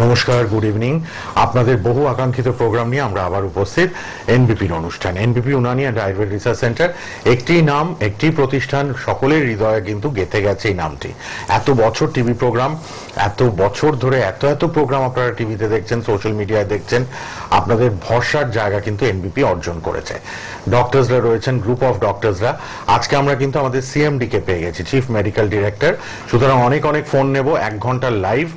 নমস্কার, good evening. আপনাদের বহু আকাঙ্ক্ষিত প্রোগ্রাম নিয়ে আমরা আবার উপস্থিত এনবিপির অনুষ্ঠান। এনবিপি Unani and Ayurveda research centre, একটি নাম, একটি প্রতিষ্ঠান, সকলের হৃদয়ে কিন্তু গেঁথে গেছে এই নামটি। এত বছর টিভি প্রোগ্রাম, এত বছর ধরে এত এত প্রোগ্রাম আপনারা টিভিতে দেখছেন, সোশ্যাল মিডিয়ায় দেখছেন, আপনাদের ভরসার জায়গা কিন্তু এনবিপি অর্জন করেছে। ডক্টরসরা রয়েছেন, গ্রুপ অফ ডক্টরসরা। আজকে আমরা কিন্তু আমাদের সিএমডি কে পেয়ে গেছি, চিফ মেডিকেল ডিরেক্টর। সুতরাং অনেক অনেক ফোন নেব, 1 ঘন্টার লাইভ।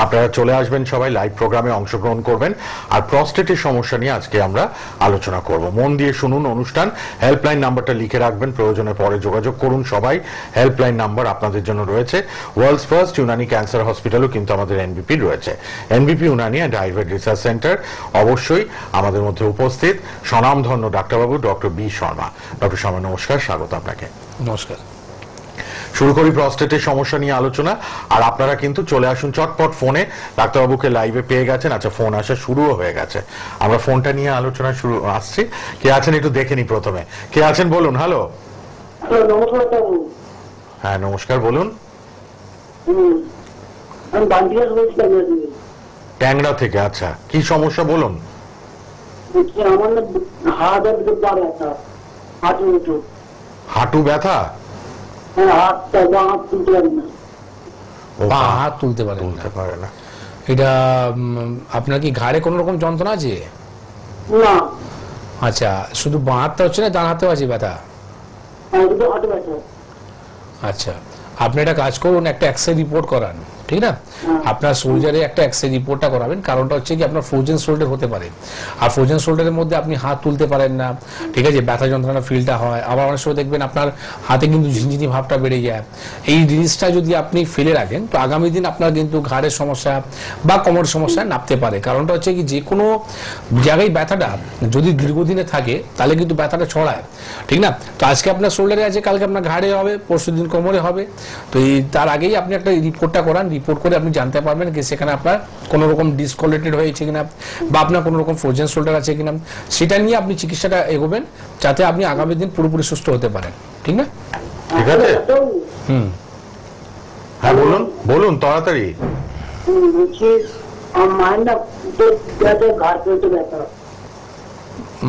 আপনারা চলে আসবেন, সবাই লাইভ প্রোগ্রামে অংশগ্রহণ করবেন। আর প্রস্টেটের সমস্যা নিয়ে আজকে আমরা আলোচনা করব। মন দিয়ে শুনুন অনুষ্ঠান। হেল্পলাইন নাম্বারটা লিখে রাখবেন, প্রয়োজনে পরে যোগাযোগ করুন সবাই। হেল্পলাইন নাম্বার আপনাদের জন্য রয়েছে। ওয়ার্ল্ডস ফার্স্ট ইউনানি ক্যান্সার হসপিটালও কিন্তু আমাদের এনবিপি রয়েছে। NBP Unani and Ayurveda research centre অবশ্যই আমাদের মধ্যে উপস্থিত স্বনামধন্য ডাক্তারবাবু doctor B Sharma. Doctor Sharma নমস্কার, স্বাগত আপনাকে। নমস্কার। শুরু করি প্রস্টেটের সমস্যা নিয়ে আলোচনা। আর আপনারা কিন্তু চলে আসুন চটপট ফোনে। ডাক্তারবাবুকে লাইভে পেয়ে গেছেন। আচ্ছা, ফোন আসা শুরুও হয়ে গেছে। আমরা ফোনটা নিয়ে আলোচনা আসছি। কে আছেন একটু দেখে নি প্রথমে। কে আছেন বলুন। হ্যালো। হ্যাঁ নমস্কার, বলুন। ট্যাংরা থেকে। আচ্ছা, কি সমস্যা বলুন। হাঁটু ব্যথা? হাত তুলতে পারে না। এটা আপনার কি ঘাড়ে কোন রকম যন্ত্রণা আছে? না। আচ্ছা, শুধু বাঁ হাতটা হচ্ছে না, ডান হাতেও আছে ব্যথা? আচ্ছা, আপনি একটা কাজ করুন, একটা এক্সরে রিপোর্ট করান, ঠিক না? আপনার শোল্ডারে একটা এক্সরে রিপোর্টটা করাবেন। কারণটা হচ্ছে কি আপনার ফ্রোজেন শোল্ডার হতে পারে। আর ফ্রোজেন শোল্ডারের মধ্যে আপনি হাত তুলতে পারেন না, ঠিক আছে, ব্যথা যন্ত্রণা ফিলটা হয়। আবার অনেক সময় দেখবেন আপনার হাতে কিন্তু ঝিনঝিনি ভাবটা বেড়ে যায়। এই জিনিসটা যদি আপনি ফেলে রাখেন তো আগামী দিন আপনার কিন্তু ঘাড়ের সমস্যা বা কোমরের সমস্যা নাপতে পারে। কারণটা হচ্ছে কি যে কোনো জায়গায় ব্যথাটা যদি দীর্ঘদিনে থাকে তাহলে কিন্তু ব্যথাটা ছড়ায়, ঠিক না? তো আজকে আপনার শোল্ডারে আছে, কালকে আপনার ঘাড়ে হবে, পরশু দিন কোমরে হবে। তো তার আগেই আপনি একটা রিপোর্টটা করান। রিপোর্ট করে আপনি জানতে পারবেন কি সেখানে আপনার কোনো রকম ডিসকোলেটেড হয়েছে কিনা বা আপনার কোনো রকম ফ্রোজেন শোল্ডার আছে কিনা, সেটা নিয়ে আপনি চিকিৎসাটা এগোবেন যাতে আপনি আগামী দিন পুরোপুরি সুস্থ হতে পারেন, ঠিক না? ঠিক আছে। হ্যাঁ বলুন, বলুন তাড়াতাড়ি।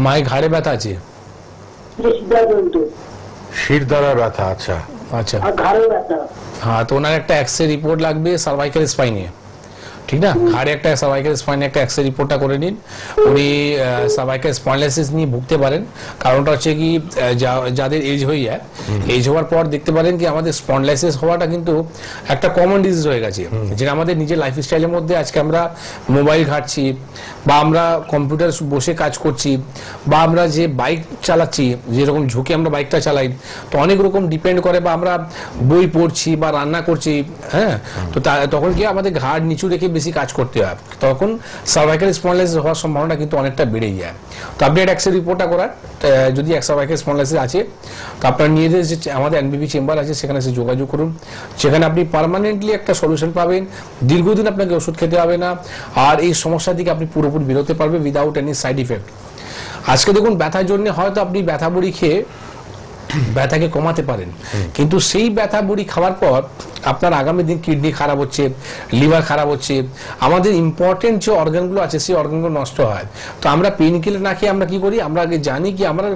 মায়ের ঘাড়ে ব্যথা আছে? শিরদাঁড়া ব্যথা? আচ্ছা আচ্ছা, হ্যাঁ, তো ওনার একটা এক্সরে রিপোর্ট লাগবে সার্ভাইকাল স্পাইনে, ঠিক না? ঘাড়ে একটা সার্ভাইকাল স্পাইনে একটা এক্সরে রিপোর্টটা করে নিন। উনি সার্ভাইকাল স্পন্ডাইলাইসিস নিয়ে ভুগতে পারেন। কারণটা হচ্ছে কি যাদের এজ হয়ে যায়, এজ হওয়ার পর দেখতে পারেন কি আমাদের স্পন্ডাইলাইসিস হওয়াটা কিন্তু একটা কমন ডিজিজ হয়ে গেছে। যেটা আমাদের নিজের লাইফস্টাইলের মধ্যে আজকে আমরা মোবাইল ঘাঁটছি বা আমরা কম্পিউটার বসে কাজ করছি বা আমরা যে বাইক চালাচ্ছি, যেরকম ঝুঁকে আমরা বাইকটা চালাই, তো অনেক রকম ডিপেন্ড করে। বা আমরা বই পড়ছি বা রান্না করছি, হ্যাঁ, তো তখন কি আমাদের ঘাড় নিচু রেখে বেশি কাজ করতে হয়, তখন সার্ভাইকাল স্পন্ডাইলাইসিস হওয়ার সম্ভাবনা কিন্তু অনেকটা বেড়ে যায়। তো আপনি একটা এক্সরে রিপোর্টটা করান। যদি সার্ভাইকাল স্পন্ডাইলাইসিস আছে তো আপনার নিজেদের যে আমাদের এনবিপি চেম্বার আছে সেখানে এসে যোগাযোগ করুন। সেখানে আপনি পার্মানেন্টলি একটা সলিউশন পাবেন। দীর্ঘদিন আপনাকে ওষুধ খেতে হবে না, আর এই সমস্যা থেকে আপনি পুরোপুরি বেরোতে পারবেন উইদাউট এনি সাইড ইফেক্ট। আজকে দেখুন ব্যথার জন্য হয়তো আপনি ব্যথা বড়ি খেয়ে ব্যথাকে কমাতে পারেন, কিন্তু সেই ব্যথা বড়ি খাওয়ার পর আপনার আগামী দিন কিডনি খারাপ হচ্ছে, লিভার খারাপ হচ্ছে, আমাদের ইম্পর্টেন্ট যে অর্গানগুলো আছে সেই অর্গানগুলো নষ্ট হয়। তো আমরা পেন কিলার না খেয়ে আমরা কি করি, আমরা আগে জানি কি আমরা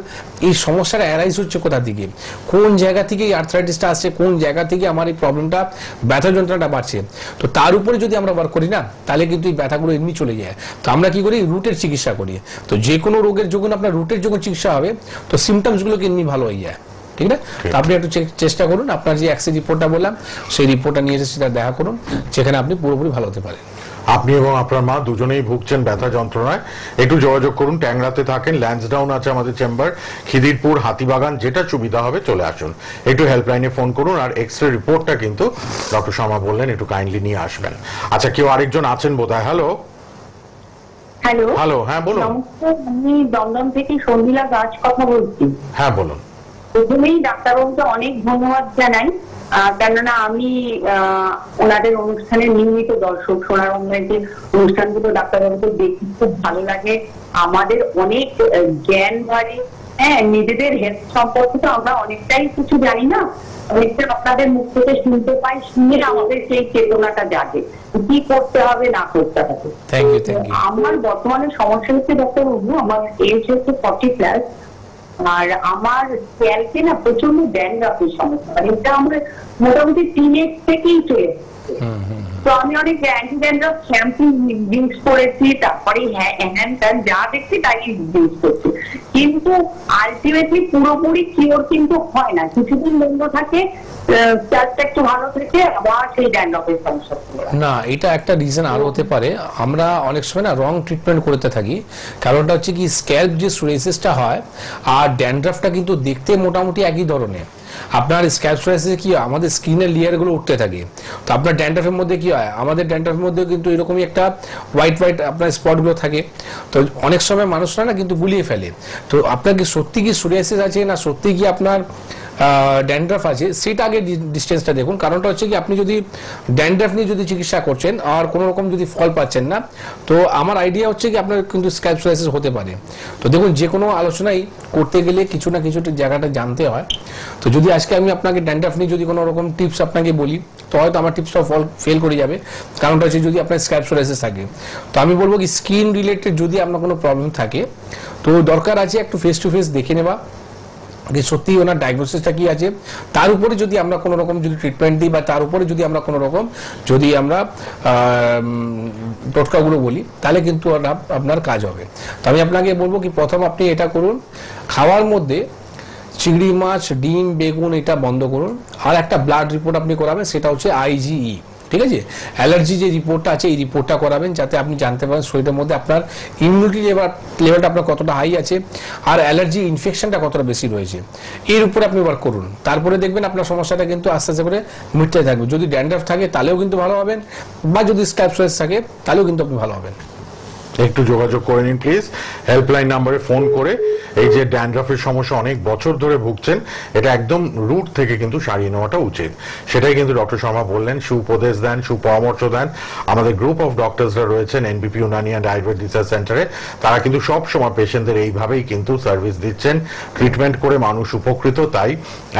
এই সমস্যাটা অ্যারাইজ হচ্ছে কোথা থেকে, কোন জায়গা থেকে এই আর্থ্রাইটিসটা আসছে, কোন জায়গা থেকে আমার এই প্রবলেমটা, ব্যথা যন্ত্রণাটা বাড়ছে। তো তার উপরে যদি আমরা ওয়ার্ক করি না তাহলে কিন্তু এই ব্যথাগুলো এমনি চলে যায়। তো আমরা কি করি, রুটের চিকিৎসা করি। তো যে কোনো রোগের যখন আপনার রুটের যখন চিকিৎসা হবে তো সিমটমসগুলোকে এমনি ভালো হয়ে যায়, ঠিক না? তো আপনি একটু চেষ্টা করুন, আপনার যে এক্সরে রিপোর্টটা বললাম সেই রিপোর্টটা নিয়ে এসে সেটা দেখা করুন, যেখানে আপনি পুরোপুরি ভালো হতে পারেন। আপনি এবং আপনার মা দুজনেই ভুগছেন ব্যথা যন্ত্রণায়। একটু যোগাযোগ করুন। ট্যাংরাতে থাকেন, ল্যান্সডাউন আছে আমাদের চেম্বার, খিদিরপুর, হাতিবাগান, যেটা সুবিধা হবে চলে আসুন। একটু হেল্পলাইনে ফোন করুন। আর এক্সরে রিপোর্টটা কিন্তু ডক্টর শর্মা বললেন একটু কাইন্ডলি নিয়ে আসবেন। আচ্ছা, কেউ আরেকজন আছেন বোধহয়। হ্যালো। হ্যালো। হ্যালো, হ্যাঁ বলুন। নমস্কার, আমি দমদম থেকে সন্ধিলা গাছ কথা বলছি। হ্যাঁ বলুন। প্রথমেই ডাক্তারবাবুকে অনেক ধন্যবাদ জানাই, কেননা আমি ওনাদের অনুষ্ঠানের নিয়মিত দর্শক। সোনার অনলাইনের অনুষ্ঠানগুলো ডাক্তারবাবুকে দেখি, খুব ভালো লাগে। আমাদের অনেক জ্ঞান বাড়ে। হ্যাঁ, নিজেদের হেলথ সম্পর্কে তো আমরা অনেকটাই কিছু জানি না, অনেকটা আপনাদের মুখ থেকে শুনতে পাই, শুনে আমাদের সেই চেতনাটা জাগে কি করতে হবে না করতে হবে। আমার বর্তমানে সমস্যা হচ্ছে ডক্টর বাবু, আমার এজ হচ্ছে 40+, আর আমার স্ক্যাল্পে না প্রচন্ড ড্যান্ড্রাফের সমস্যা, মানে এটা আমরা মোটামুটি টিনেজ থেকেই চলে এসেছে। তো আমি অনেক অ্যান্টি ড্যান্ড্রাফ শ্যাম্পু ইউজ করেছি, তারপরে হ্যান্ড যা দেখছি তাই ইউজ করছি, কিন্তু আলটিমেটলি পুরোপুরি কিওর কিন্তু হয় না, কিছুদিন বন্ধ থাকে, একটু ভালো থেকে আবার সেই ড্যান্ড্রাফের সমস্যা। না, এটা একটা রিজন আরো হতে পারে, আমরা অনেক সময় না রং ট্রিটমেন্ট করতে থাকি। কারণটা হচ্ছে কি, স্ক্যাল্প যে সোরিয়াসিসটা হয় আর ড্যান্ড্রাফটা কিন্তু দেখতে মোটামুটি একই ধরনের। আপনার স্ক্যাল্প সোরিয়াসিসে কি আমাদের স্কিনের লেয়ার গুলো উঠতে থাকে, তো আপনার ড্যান্ড্রাফের মধ্যে কি হয়, আমাদের ড্যান্ড্রাফের মধ্যে কিন্তু এরকমই একটা হোয়াইট আপনার স্পট গুলো থাকে। তো অনেক সময় মানুষরা না কিন্তু গুলিয়ে ফেলে, তো আপনার কি সত্যি কি সোরিয়াসিস আছে না সত্যি কি আপনার ড্যান্ড্রাফ আছে, সেটা আগে ডিস্টেন্সটা দেখুন। কারণটা হচ্ছে কি, আপনি যদি ড্যান্ড্রাফ নিয়ে যদি চিকিৎসা করছেন আর কোনো রকম যদি ফল পাচ্ছেন না, তো আমার আইডিয়া হচ্ছে কি আপনার কিন্তু স্ক্যাল্প সোরিয়াসিস হতে পারে। তো দেখুন, যে কোনো আলোচনাই করতে গেলে কিছু না কিছু জায়গাটা জানতে হয়। তো যদি আজকে আমি আপনাকে ড্যান্ড্রাফ নিয়ে যদি কোনো রকম টিপস আপনাকে বলি, তো হয়তো আমার টিপসটা ফেল করে যাবে। কারণটা হচ্ছে যদি আপনার স্ক্যাল্প সোরিয়াসিস থাকে, তো আমি বলবো কি স্কিন রিলেটেড যদি আপনার কোনো প্রবলেম থাকে, তো দরকার আছে একটু ফেস টু ফেস দেখে নেওয়া সত্যি ওনার ডায়াগনোসিসটা কি আছে, তার উপরে যদি আমরা কোনো রকম যদি ট্রিটমেন্ট দিই বা তার উপরে যদি আমরা কোনো রকম যদি আমরা টোটকাগুলো বলি, তাহলে কিন্তু আপনার কাজ হবে। তো আমি আপনাকে বলবো কি, প্রথম আপনি এটা করুন, খাওয়ার মধ্যে চিংড়ি মাছ, ডিম, বেগুন এটা বন্ধ করুন। আর একটা ব্লাড রিপোর্ট আপনি করাবেন, সেটা হচ্ছে IgE, ঠিক আছে? অ্যালার্জি যে রিপোর্টটা আছে এই রিপোর্টটা করাবেন, যাতে আপনি জানতে পারেন শরীরের মধ্যে আপনার ইমিউনিটি লেভেলটা আপনার কতটা হাই আছে আর অ্যালার্জি ইনফেকশনটা কতটা বেশি রয়েছে, এর উপরে আপনি ওয়ার্ক করুন। তারপরে দেখবেন আপনার সমস্যাটা কিন্তু আস্তে আস্তে করে মিটতে থাকবে। যদি ড্যান্ড্রাফ থাকে তাহলেও কিন্তু ভালো হবেন, বা যদি স্ক্যাল্প সোরিয়াসিস থাকে তাহলেও কিন্তু আপনি ভালো হবেন। একটু যোগাযোগ করে নিন প্লিজ, হেল্পলাইন নাম্বারে ফোন করে। এই যে ড্যান্ড্রাফের সমস্যা অনেক বছর ধরে ভুগছেন, এটা একদম রুট থেকে কিন্তু সারিয়ে নেওয়াটা উচিত, সেটাই কিন্তু ডক্টর শর্মা বললেন, সুপদেশ দেন, সুপরামর্শ দেন। আমাদের গ্রুপ অফ ডক্টরসরা রয়েছেন NBP Unani and Ayurveda research সেন্টারে, তারা কিন্তু সব সময় পেশেন্টদের এইভাবেই কিন্তু সার্ভিস দিচ্ছেন, ট্রিটমেন্ট করে মানুষ উপকৃত, তাই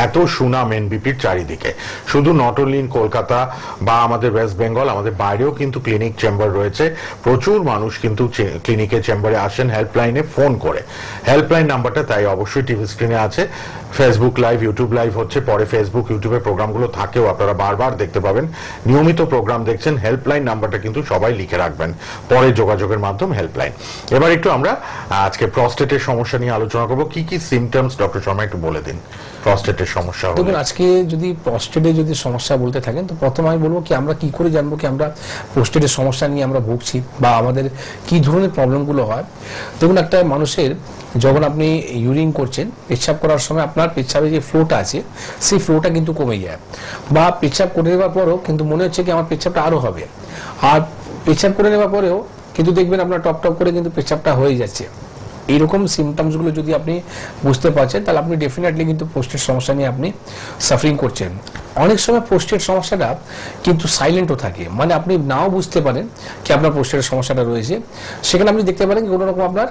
এত সুনাম NBPর চারিদিকে। শুধু নট অনলি ইন কলকাতা বা আমাদের ওয়েস্ট বেঙ্গল, আমাদের বাইরেও কিন্তু ক্লিনিক চেম্বার রয়েছে, প্রচুর মানুষ কিন্তু ক্লিনিকে চেম্বারে আসেন হেল্পলাইনে ফোন করে। হেল্পলাইন নাম্বারটা তাই অবশ্যই টিভি স্ক্রিনে আছে, ফেসবুক লাইভ, ইউটিউব লাইভ হচ্ছে, পরে ফেসবুক ইউটিউবে প্রোগ্রামগুলো থাকেও, আপনারা বারবার দেখতে পাবেন। নিয়মিত প্রোগ্রাম দেখছেন, হেল্পলাইন নাম্বারটা কিন্তু সবাই লিখে রাখবেন, পরে যোগাযোগের মাধ্যম হেল্পলাইন। এবার একটু আমরা আজকে প্রস্টেটের সমস্যা নিয়ে আলোচনা করব। কি কি সিমটমস ডক্টর শর্মা একটু বলে দিন প্রস্টেটের সমস্যা হলে। দেখুন, আজকে যদি প্রস্টেটে যদি সমস্যা বলতে থাকেন, তো প্রথমে আমি বলবো কি, আমরা কি করে জানবো কি আমরা প্রস্টেটের সমস্যা নিয়ে আমরা ভুগছি বা আমাদের কি ধরনের প্রবলেমগুলো হয়। দেখুন, একটা মানুষের যখন আপনি ইউরিন করছেন, পেচ্ছাপ করার সময় আপনার পেচ্ছাপে যে ফ্লোটা আছে সেই ফ্লোটা কিন্তু কমে যায়, বা পেচ্ছাপ করে নেওয়ার পরেও কিন্তু মনে হচ্ছে কি আমার পেচ্ছাপটা আরও হবে, আর পেচ্ছাপ করে নেওয়ার পরেও কিন্তু দেখবেন আপনার টপ টপ করে কিন্তু পেচ্ছাপটা হয়ে যাচ্ছে। এইরকম সিমটমসগুলো যদি আপনি বুঝতে পারছেন, তাহলে আপনি ডেফিনেটলি কিন্তু প্রোস্টেট সমস্যা নিয়ে আপনি সাফারিং করছেন। অনেক সময় প্রোস্টেট সমস্যাটা কিন্তু সাইলেন্টও থাকে, মানে আপনি নাও বুঝতে পারেন কি আপনার প্রোস্টেটের সমস্যাটা রয়েছে। সেখানে আপনি দেখতে পারেন কোনো রকম আপনার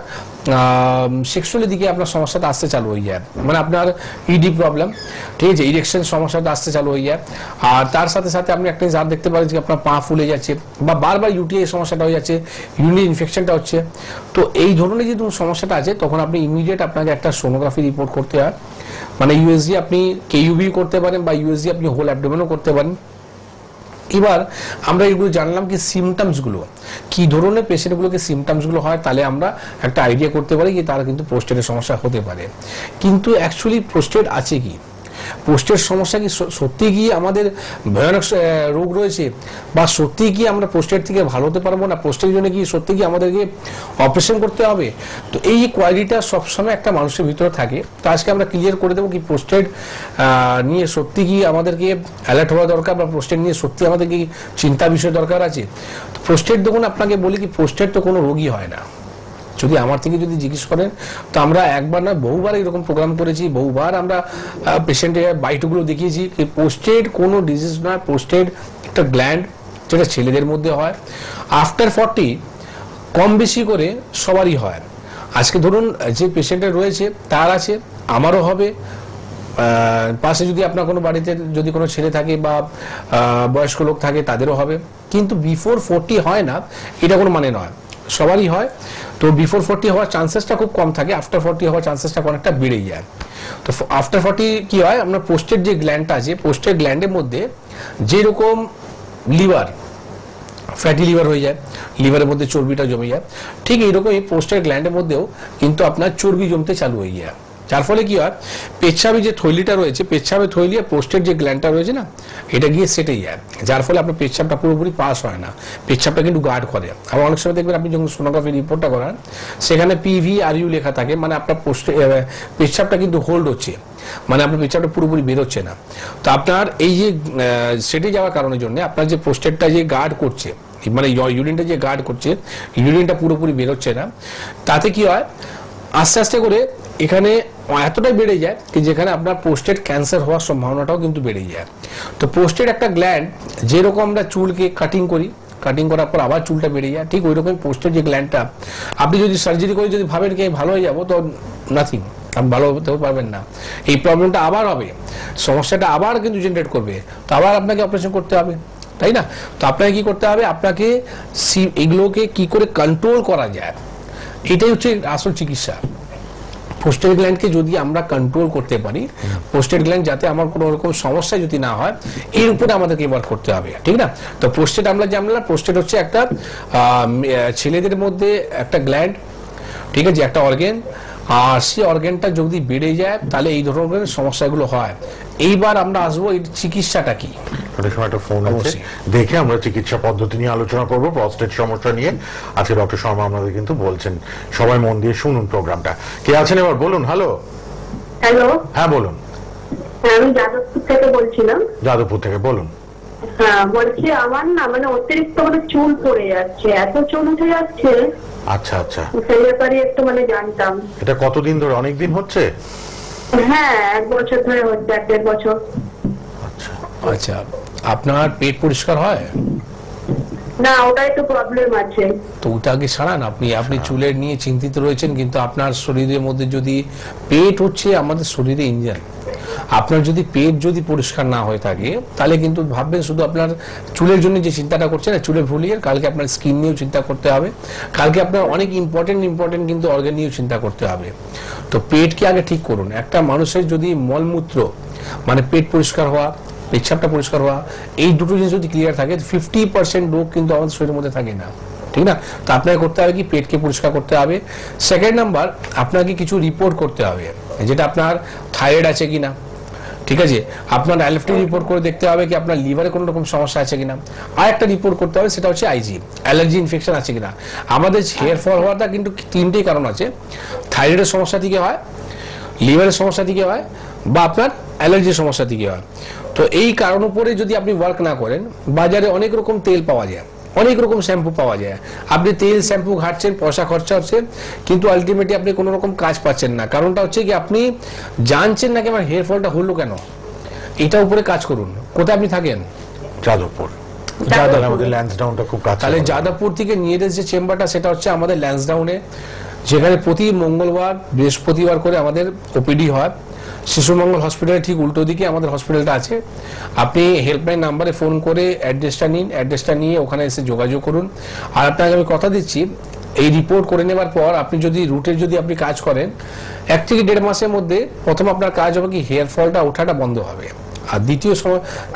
সেক্সুয়ালের দিকে আপনার সমস্যাটা আসতে চালু হয়ে যায়, মানে আপনার ইডি প্রবলেম, ঠিক আছে, ইরেকশন সমস্যাটা আসতে চালু হয়ে যায়। আর তার সাথে সাথে আপনি একটা জিনিস দেখতে পারেন যে আপনার পা ফুলে যাচ্ছে, বা বারবার ইউটিআই সমস্যাটা হয়ে যাচ্ছে, ইউরিনারি ইনফেকশনটা হচ্ছে। তো এই ধরনের যদি সমস্যাটা আছে, তখন আপনি ইমিডিয়েট আপনাকে একটা সোনোগ্রাফি রিপোর্ট করতে হয়, মানে ইউএসজি আপনি কেইউবি করতে পারেন বা ইউএসজি আপনি হোল অ্যাবডোমেনও করতে পারেন। এবার আমরা এগুলো জানলাম কি সিমটমসগুলো কি ধরনের পেশেন্টগুলোকে সিমটমসগুলো হয়, তাহলে আমরা একটা আইডিয়া করতে পারি কি তারা কিন্তু প্রোস্টেটের সমস্যা হতে পারে। কিন্তু অ্যাকচুয়ালি প্রোস্টেট আছে কি, প্রোস্টেট সমস্যা কি সত্যি কি আমাদের ভয়ানক রোগ রয়েছে, বা সত্যি কি আমরা প্রোস্টেট থেকে ভালো হতে পারবো না, প্রোস্টেটের জন্য কি সত্যি কি আমাদেরকে অপারেশন করতে হবে। তো এই কোয়ালিটিটা সবসময় একটা মানুষের ভিতরে থাকে। তো আজকে আমরা ক্লিয়ার করে দেবো কি প্রোস্টেট নিয়ে সত্যি কি আমাদেরকে অ্যালার্ট হওয়া দরকার, বা প্রোস্টেট নিয়ে সত্যি আমাদের কি চিন্তা বিষয় দরকার আছে। তো প্রোস্টেট দেখুন, আপনাকে বলি কি প্রোস্টেট তো কোনো রোগই হয় না। যদি আমার থেকে যদি জিজ্ঞেস করেন, তো আমরা একবার না বহুবার এরকম প্রোগ্রাম করেছি, বহুবার আমরা পেশেন্টের বাইটগুলো দেখিয়েছি কি প্রোস্টেট কোনো ডিজিজ নয়, প্রোস্টেট একটা গ্ল্যান্ড যেটা ছেলেদের মধ্যে হয়, আফটার 40 কম বেশি করে সবারই হয়। আজকে ধরুন যে পেশেন্টের রয়েছে তার আছে, আমারও হবে, পাশে যদি আপনার কোনো বাড়িতে যদি কোনো ছেলে থাকে বা বয়স্ক লোক থাকে তাদেরও হবে, কিন্তু বিফোর 40 হয় না এটা কোনো মানে নয়, সবারই হয়। তো বিফোর 40 হওয়ার চান্সেসটা খুব কম থাকে, আফটার 40 হওয়ার চান্সেসটা অনেকটা বেড়ে যায়। তো আফটার 40 কি হয়, আপনার পোস্টের যে গ্ল্যান্ডটা আছে, পোস্টের গ্ল্যান্ডের মধ্যে যেরকম লিভার ফ্যাটি লিভার হয়ে যায়, লিভারের মধ্যে চর্বিটা জমে যায়, ঠিক এইরকমই পোস্টের গ্ল্যান্ডের মধ্যেও কিন্তু আপনার চর্বি জমতে চালু হয়ে যায়। যার ফলে কি হয়, পেচ্ছাবে যে থৈলিটা রয়েছে, পেচ্ছাবে থৈলি পোস্টের যে গ্ল্যান্ডটা রয়েছে না, এটা গিয়ে সেটে যায়, যার ফলে আপনার পেচ্ছাপটা পুরোপুরি পাস হয় না, পেচ্ছাপটা কিন্তু গার্ড করে। আবার অনেক সময় দেখবেন আপনি যখন সোনোগ্রাফি রিপোর্টটা করান সেখানে PVRU লেখা থাকে, মানে আপনার পেচ্ছাপটা কিন্তু হোল্ড হচ্ছে, মানে আপনার পেচ্ছাপটা পুরোপুরি বেরোচ্ছে না। তো আপনার এই যে সেটে যাওয়ার কারণের জন্য আপনার যে পোস্টেরটা যে গার্ড করছে, মানে ইউরিনটা যে গার্ড করছে, ইউরিনটা পুরোপুরি বেরোচ্ছে না। তাতে কি হয়, আস্তে আস্তে করে এখানে এতটাই বেড়ে যায় কি যেখানে আপনার পোস্টেড ক্যান্সার হওয়ার সম্ভাবনাটাও কিন্তু বেড়ে যায়। তো পোস্টেড একটা গ্ল্যান্ড, যেরকম আমরা চুলকে কাটিং করি, কাটিং করার পর আবার চুলটা বেড়ে যায়, ঠিক ওই রকম পোস্টেড যে গ্ল্যান্ডটা আপনি যদি সার্জারি করে যদি ভাবেন কি ভালো হয়ে যাবো, তো নাথিং, আপনি ভালো হতেও পারবেন না, এই প্রবলেমটা আবার হবে, সমস্যাটা আবার কিন্তু জেনারেট করবে, তো আবার আপনাকে অপারেশন করতে হবে, তাই না? তো আপনাকে কি করতে হবে, আপনাকে এগুলোকে কি করে কন্ট্রোল করা যায়, এটাই হচ্ছে আসল চিকিৎসা। পোস্টেড গ্ল্যান্ডকে যদি আমরা কন্ট্রোল করতে পারি, পোস্টেড গ্ল্যান্ড যাতে আমার কোনো রকম সমস্যা যদি না হয়, এর উপরে আমাদেরকে ওয়ার্ক করতে হবে, ঠিক না? তো পোস্টেড আমরা জানলাম, পোস্টেড হচ্ছে একটা ছেলেদের মধ্যে একটা গ্ল্যান্ড, ঠিক আছে, একটা অর্গান, আর সেই অর্গানটা যদি বেড়ে যায় তাহলে এই ধরনের সমস্যাগুলো হয়। এইবার আমরা আসবো এই চিকিৎসাটা কি, ফোন আছে, দেখে আমরা চিকিৎসা পদ্ধতি নিয়ে আলোচনা করব, প্রস্টেট সমস্যা নিয়ে। আজকে ডক্টর শর্মা আমাদের কিন্তু বলছেন, সবাই মন দিয়ে শুনুন প্রোগ্রামটা। কে আছেন এবার বলুন। হ্যালো। হ্যালো, হ্যাঁ বলুন। আমি যাদবপুর থেকে বলছিলাম। যাদবপুর থেকে বলুন। হ্যাঁ বলছি, আমার না মানে অতিরিক্ত মানে চুল পড়ে যাচ্ছে, এত চুল উঠে যাচ্ছে। আচ্ছা আচ্ছা, সেই ব্যাপারে একটু মানে জানতাম। এটা কতদিন ধরে? অনেক দিন হচ্ছে? হ্যাঁ 1 বছর ধরে হচ্ছে, 1.5 বছর। আচ্ছা, আপনার পেট পরিষ্কার হয় না? ওটাই তো প্রবলেম আছে। তো ওটাকে সারান। আপনি চুলের নিয়ে চিন্তিত রয়েছেন, কিন্তু আপনার শরীরের মধ্যে যদি পেট হচ্ছে আমাদের শরীরে ইঞ্জিন, আপনার যদি পেট যদি পরিষ্কার না হয়ে থাকে তাহলে কিন্তু ভাববেন শুধু আপনার চুলের জন্য যে চিন্তাটা করছেন, চুলের ভুলিয়ে কালকে আপনার স্কিন নিয়েও চিন্তা করতে হবে, কালকে আপনার অনেক ইম্পর্টেন্ট কিন্তু অর্গান নিয়েও চিন্তা করতে হবে। তো পেটকে আগে ঠিক করুন। একটা মানুষের যদি মলমূত্র মানে পেট পরিষ্কার হওয়া, পেচ্ছাপটা পরিষ্কার হওয়া, এই দুটো জিনিস যদি ক্লিয়ার থাকে 50% রোগ কিন্তু আমাদের শরীরের মধ্যে থাকে না, ঠিক না? তো আপনাকে করতে হবে কি, পেটকে পরিষ্কার করতে হবে। সেকেন্ড নাম্বার, আপনাকে কিছু রিপোর্ট করতে হবে, যেটা আপনার থাইরয়েড আছে কিনা, ঠিক আছে, আপনার LFT রিপোর্ট করে দেখতে হবে কি আপনার লিভারে কোনো রকম সমস্যা আছে কিনা, আর একটা রিপোর্ট করতে হবে সেটা হচ্ছে IG, অ্যালার্জি ইনফেকশন আছে কিনা। আমাদের হেয়ার ফল হওয়াটা কিন্তু 3টেই কারণ আছে, থাইরয়েডের সমস্যা থেকে হয়, লিভারের সমস্যা থেকে হয়, বা আপনার অ্যালার্জির সমস্যা থেকে হয়। তো এই কারণ উপরে যদি আপনি ওয়ার্ক না করেন, বাজারে অনেক রকম তেল পাওয়া যায়, অনেক রকম শ্যাম্পু পাওয়া যায়, আপনি তেল শ্যাম্পু ঘাটছেন, পয়সা খরচা হচ্ছে, কিন্তু আলটিমেটলি আপনি কোনো রকম কাজ পাচ্ছেন না। কারণটা হচ্ছে কি, আপনি জানছেন না কি আমার হেয়ার ফলটা হলো কেন, এটার উপরে কাজ করুন। কোথায় আপনি থাকেন? যাদবপুর। আমাদের ল্যান্সডাউনটা খুব কাছে, তাহলে যাদবপুর থেকে নিয়ারেস্ট যে চেম্বারটা সেটা হচ্ছে আমাদের ল্যান্সডাউনে, যেখানে প্রতি মঙ্গলবার বৃহস্পতিবার করে আমাদের OPD হয়। শিশু মঙ্গল হসপিটালের ঠিক উল্টো দিকে আমাদের হসপিটালটা আছে। আপনি হেল্পলাইন নাম্বারে ফোন করে অ্যাড্রেসটা নিন, অ্যাড্রেসটা নিয়ে ওখানে এসে যোগাযোগ করুন। আর আপনাকে আমি কথা দিচ্ছি, এই রিপোর্ট করে নেবার পর আপনি যদি রুটের যদি আপনি কাজ করেন 1 থেকে 1.5 মাসের মধ্যে প্রথম আপনার কাজ হবে কি, হেয়ার ফলটা ওঠাটা বন্ধ হবে। আর দ্বিতীয়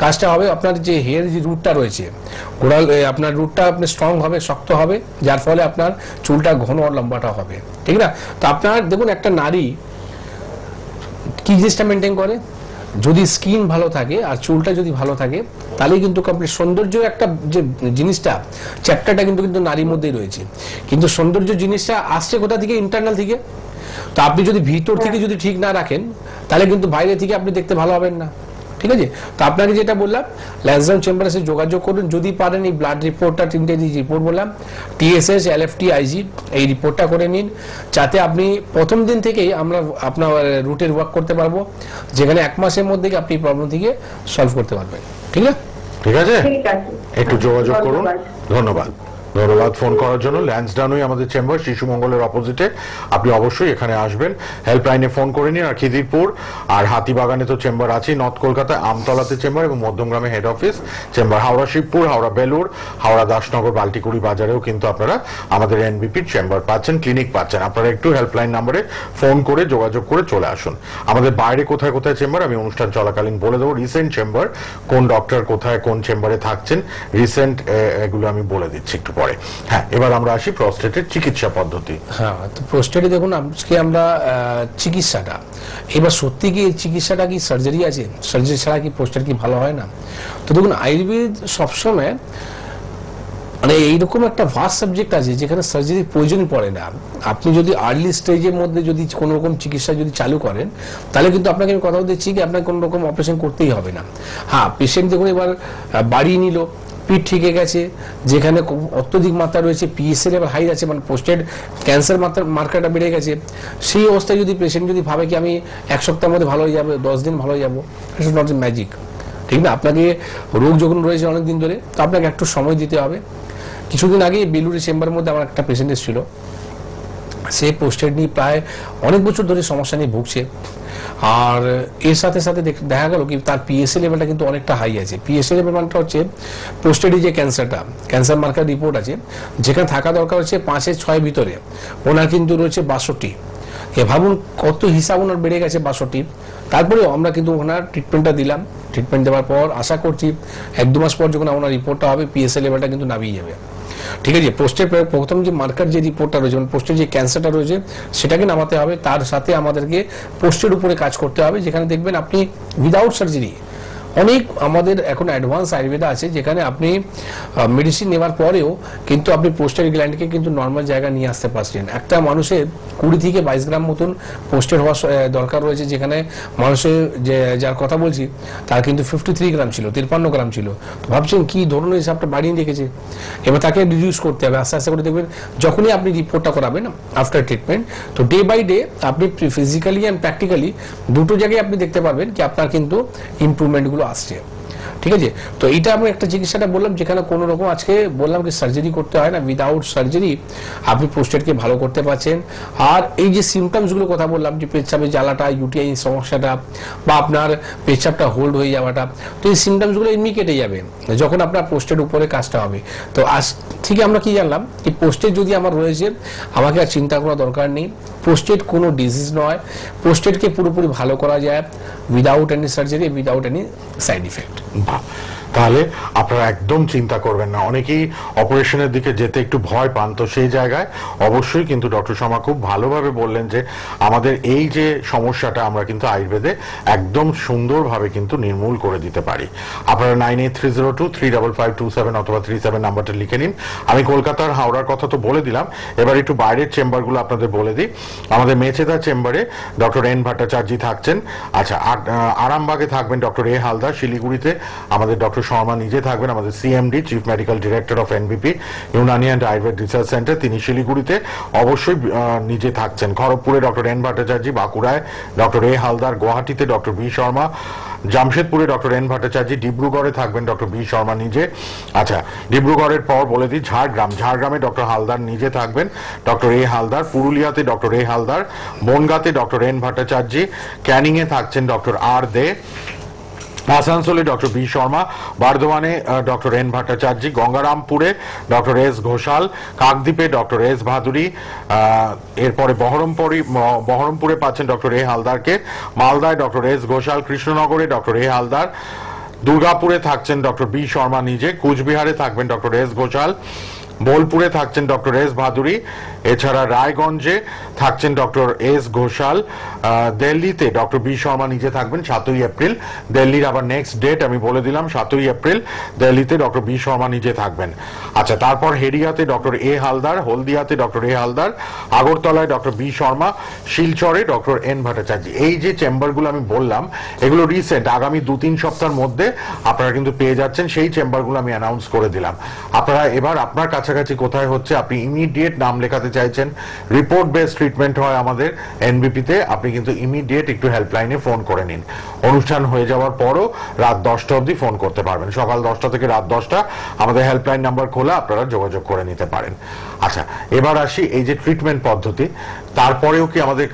কাজটা হবে আপনার যে হেয়ার যে রুটটা রয়েছে, গোড়াল আপনার রুটটা আপনার স্ট্রং হবে, শক্ত হবে, যার ফলে আপনার চুলটা ঘন আর লম্বাটা হবে, ঠিক না? তো আপনার দেখুন, একটা নারী কি জিনিসটা মেনটেন করে, যদি স্কিন ভালো থাকে আর চুলটা যদি ভালো থাকে তাহলে কিন্তু কমপ্লিট সৌন্দর্য একটা যে জিনিসটা, চ্যাপ্টারটা কিন্তু নারীর মধ্যেই রয়েছে। কিন্তু সৌন্দর্য জিনিসটা আসছে কোথা থেকে? ইন্টারনাল থেকে। তো আপনি যদি ভিতর থেকে যদি ঠিক না রাখেন তাহলে কিন্তু বাইরে থেকে আপনি দেখতে ভালো হবেন না, ঠিক আছে? তো আপনাকে যেটা বললাম, ল্যান্সডাউন চেম্বারে এসে যোগাযোগ করুন। যদি পারেন এই ব্লাড রিপোর্টটা, 3টে রিপোর্ট বললাম, TSH, LFT, IG, এই রিপোর্টটা করে নিন, যাতে আপনি প্রথম দিন থেকেই আমরা আপনার রুটের ওয়ার্ক করতে পারবো, যেখানে 1 মাসের মধ্যে আপনি প্রবলেম থেকে সলভ করতে পারবেন, ঠিক আছে? ঠিক আছে, একটু যোগাযোগ করুন। ধন্যবাদ। ধন্যবাদ ফোন করার জন্য। ল্যান্সডাউনই আমাদের চেম্বার, শিশু মঙ্গলের অপোজিটে। আপনি অবশ্যই এখানে আসবেন, হেল্পলাইনে ফোন করে নিন। আর খিদিরপুর আর হাতিবাগানে তো চেম্বার আছেই, নর্থ কলকাতায় আমতলাতে চেম্বার এবং মধ্যমগ্রামে head office chamber, Howrah Shibpur, Howrah Belur, Howrah Dasnagar, Baltikuri বাজারেও কিন্তু আপনারা আমাদের এনবিপির চেম্বার পাচ্ছেন, ক্লিনিক পাচ্ছেন। আপনারা একটু হেল্পলাইন নাম্বারে ফোন করে যোগাযোগ করে চলে আসুন। আমাদের বাইরে কোথায় কোথায় চেম্বার আমি অনুষ্ঠান চলাকালীন বলে দেবো। রিসেন্ট চেম্বার, কোন ডক্টর কোথায় কোন চেম্বারে থাকছেন, রিসেন্ট এগুলো আমি বলে দিচ্ছি একটু পরে। হ্যাঁ, এবার আমরা আসি প্রস্টেটের চিকিৎসা পদ্ধতি। হ্যাঁ, তো প্রস্টেটে দেখুন আজকে আমরা চিকিৎসাটা, এবার সত্যি কি চিকিৎসাটা কি সার্জারি আছে, সার্জারি ছাড়া কি প্রস্টেট কি ভালো হয় না? তো দেখুন আয়ুর্বেদ সবসময় মানে এইরকম একটা ভাস্ট সাবজেক্ট আছে যেখানে সার্জারির প্রয়োজনই পড়ে না। আপনি যদি আর্লি স্টেজের মধ্যে যদি কোনো রকম চিকিৎসা যদি চালু করেন, তাহলে কিন্তু আপনাকে আমি কথা দিচ্ছি কি আপনাকে কোনো রকম অপারেশন করতেই হবে না। হ্যাঁ, পেশেন্ট দেখুন এবার বাড়িয়ে নিল, পিঠ ঠিকে গেছে, যেখানে অত্যধিক মাত্রা রয়েছে, পিএসএ লেভেল হাই আছে, মানে পোস্টেড ক্যান্সার মার্কারটা বেড়ে গেছে, সেই অবস্থায় যদি পেশেন্ট যদি ভাবে কি আমি 1 সপ্তাহের মধ্যে ভালো হয়ে যাবে, 10 দিন ভালো হয়ে যাবো, ইটস নট এ ম্যাজিক, ঠিক না? আপনাকে রোগ যখন রয়েছে অনেকদিন ধরে, তো আপনাকে একটু সময় দিতে হবে। কিছুদিন আগে বেলুড়ের চেম্বারের মধ্যে আমার একটা পেশেন্ট এসেছিল, সে পোস্টেড নিয়ে প্রায় অনেক বছর ধরে সমস্যা নিয়ে ভুগছে। আর এর সাথে সাথে দেখা গেল কি তার পিএসএ লেভেলটা কিন্তু অনেকটা হাই আছে। পিএসএ লেভেল মানটা হচ্ছে পোস্টেডি যে ক্যান্সারটা, ক্যান্সার মার্কার রিপোর্ট আছে, যেখানে থাকা দরকার হচ্ছে 5-6 ভিতরে, ওনার কিন্তু রয়েছে 62। এ ভাবুন কত হিসাব ওনার বেড়ে গেছে 62। তারপরেও আমরা কিন্তু ওনার ট্রিটমেন্টটা দিলাম। ট্রিটমেন্ট দেওয়ার পর আশা করছি 1-2 মাস পর যখন ওনার রিপোর্টটা হবে, পিএসএ লেভেলটা কিন্তু নামিয়ে যাবে। ঠিক আছে, পোস্টের প্রথম যে মার্কার যে রিপোর্টটা রয়েছে, মানে পোস্টের যে ক্যান্সারটা রয়েছে সেটাকে নামাতে হবে। তার সাথে আমাদেরকে পোস্টের উপরে কাজ করতে হবে, যেখানে দেখবেন আপনি উইদাউট সার্জারি অনেক আমাদের এখন অ্যাডভান্স আয়ুর্বেদা আছে, যেখানে আপনি মেডিসিন নেওয়ার পরেও কিন্তু আপনি পোস্টের গ্ল্যান্ডকে কিন্তু নর্মাল জায়গা নিয়ে আসতে পারছেন। একটা মানুষের 20 থেকে 22 গ্রাম মতন পোস্টের হওয়া দরকার রয়েছে, যেখানে মানুষের যে যার কথা বলছি তার কিন্তু 53 গ্রাম ছিল, 53 গ্রাম ছিল। তো ভাবছেন কি ধরনের হিসাবটা বাড়িয়ে রেখেছে। এবার তাকে রিডিউস করতে হবে আস্তে আস্তে করে। দেখবেন যখনই আপনি রিপোর্টটা করাবেন আফটার ট্রিটমেন্ট, তো ডে বাই ডে আপনি ফিজিক্যালি অ্যান্ড প্র্যাকটিক্যালি দুটো জায়গায় আপনি দেখতে পারবেন কি আপনার কিন্তু ইমপ্রুভমেন্টগুলো আসছে। ঠিক আছে, তো এইটা আমি একটা চিকিৎসাটা বললাম যেখানে কোনো রকম আজকে বললাম কি সার্জারি করতে হয় না, উইদাউট সার্জারি আপনি প্রোস্টেটকে ভালো করতে পারছেন। আর এই যে সিমটমসগুলো কথা বললাম, যে পেচ্ছাপের জ্বালাটা, ইউটিআই সমস্যাটা, বা আপনার পেচ্ছাপটা হোল্ড হয়ে যাওয়াটা, তো এই সিমটমসগুলো এমনি কেটে যাবে যখন আপনার পোস্টের উপরে কাজটা হবে। তো আজ থেকে আমরা কি জানলাম কি পোস্টেট যদি আমার রয়েছে, আমাকে আর চিন্তা করার দরকার নেই। পোস্টেট কোনো ডিজিজ নয়, পোস্টেটকে পুরোপুরি ভালো করা যায় without any surgery, without any side effect. তাহলে আপনারা একদম চিন্তা করবেন না। অনেকেই অপারেশনের দিকে যেতে একটু ভয় পান, তো সেই জায়গায় অবশ্যই কিন্তু ডক্টর শর্মা খুব ভালোভাবে বললেন যে আমাদের এই যে সমস্যাটা আমরা কিন্তু আয়ুর্বেদে একদম সুন্দরভাবে কিন্তু নির্মূল করে দিতে পারি। আপনারা 9830235527 অথবা 37 নাম্বারটা লিখে নিন। আমি কলকাতার হাওড়ার কথা তো বলে দিলাম, এবার একটু বাইরের চেম্বারগুলো আপনাদের বলে দিই। আমাদের মেচেদা চেম্বারে ডক্টর এন ভট্টাচার্য থাকছেন। আচ্ছা, আরামবাগে থাকবেন ডক্টর এ হালদার। শিলিগুড়িতে আমাদের ডক্টর শর্মা নিজে থাকবেন, আমাদের CMD, chief medical director of এনবিপি Unani and Ayurveda research centre, তিনি শিলিগুড়িতে অবশ্যই নিজে থাকছেন। খড়গপুরে ডক্টর এন ভট্টাচার্য, বাঁকুড়ায় ডক্টর এ হালদার, গুয়াহাটিতে ডক্টর বি শর্মা, জামশেদপুরে ডক্টর এন ভট্টাচার্য, ডিব্রুগড়ে থাকবেন ডক্টর বি শর্মা নিজে। আচ্ছা, ডিব্রুগড়ের পর বলে দিই ঝাড়গ্রামে ডক্টর হালদার নিজে থাকবেন, ডক্টর এ হালদার। পুরুলিয়াতে ডক্টর এ হালদার, বনগাঁতে ডক্টর এন ভট্টাচার্য, ক্যানিংয়ে থাকছেন ডক্টর আর দে, আসানসোলে ডক্টর বি শর্মা, বর্ধমানে ডক্টর এন ভট্টাচার্য, গঙ্গারামপুরে ডক্টর এস ঘোষাল, কাকদ্বীপে ডক্টর এস ভাদুরী, এরপরে বহরমপুরে পাচ্ছেন ডক্টর এ হালদারকে, মালদায় ডক্টর এস ঘোষাল, কৃষ্ণনগরে ডক্টর এ হালদার, দুর্গাপুরে থাকছেন ডক্টর বি শর্মা নিজে, কুচবিহারে থাকবেন ডক্টর এস ঘোষাল, বোলপুরে থাকছেন ডক্টর এস ভাদুরী, এছাড়া রায়গঞ্জে থাকছেন ডক্টর এস ঘোষাল, দিল্লিতে ডক্টর বি শর্মা নিজে থাকবেন 7ই এপ্রিল। দিল্লির আবার নেক্সট ডেট আমি বলে দিলাম 7ই এপ্রিল, দিল্লিতে ডক্টর বি শর্মা নিজে থাকবেন। আচ্ছা, তারপর হেরিয়াতে ডক্টর এ হালদার, হলদিয়াতে ডক্টর এ হালদার, আগরতলায় ডক্টর বি শর্মা, শিলচরে ডক্টর এন ভট্টাচার্য। এই যে চেম্বারগুলো আমি বললাম এগুলো রিসেন্ট, আগামী 2-3 সপ্তাহের মধ্যে আপনারা কিন্তু পেয়ে যাচ্ছেন। সেই চেম্বারগুলো আমি অ্যানাউন্স করে দিলাম। আপনারা এবার আপনার কাছে কাছাকাছি কোথায় হচ্ছে, আপনি ইমিডিয়েট নাম লেখাতে চাইছেন, রিপোর্ট বেস ট্রিটমেন্ট হয় আমাদের এনবিপিতে, আপনি কিন্তু ইমিডিয়েট একটু হেল্পলাইনে ফোন করে নিন। অনুষ্ঠান হয়ে যাওয়ার পরও রাত 10টা অবধি ফোন করতে পারবেন, সকাল 10টা থেকে রাত 10টা আমাদের হেল্পলাইন নাম্বার খোলা, আপনারা যোগাযোগ করে নিতে পারেন। আচ্ছা, এবার আসি এই যে ট্রিটমেন্ট পদ্ধতি, তারপরেও কি আমাদের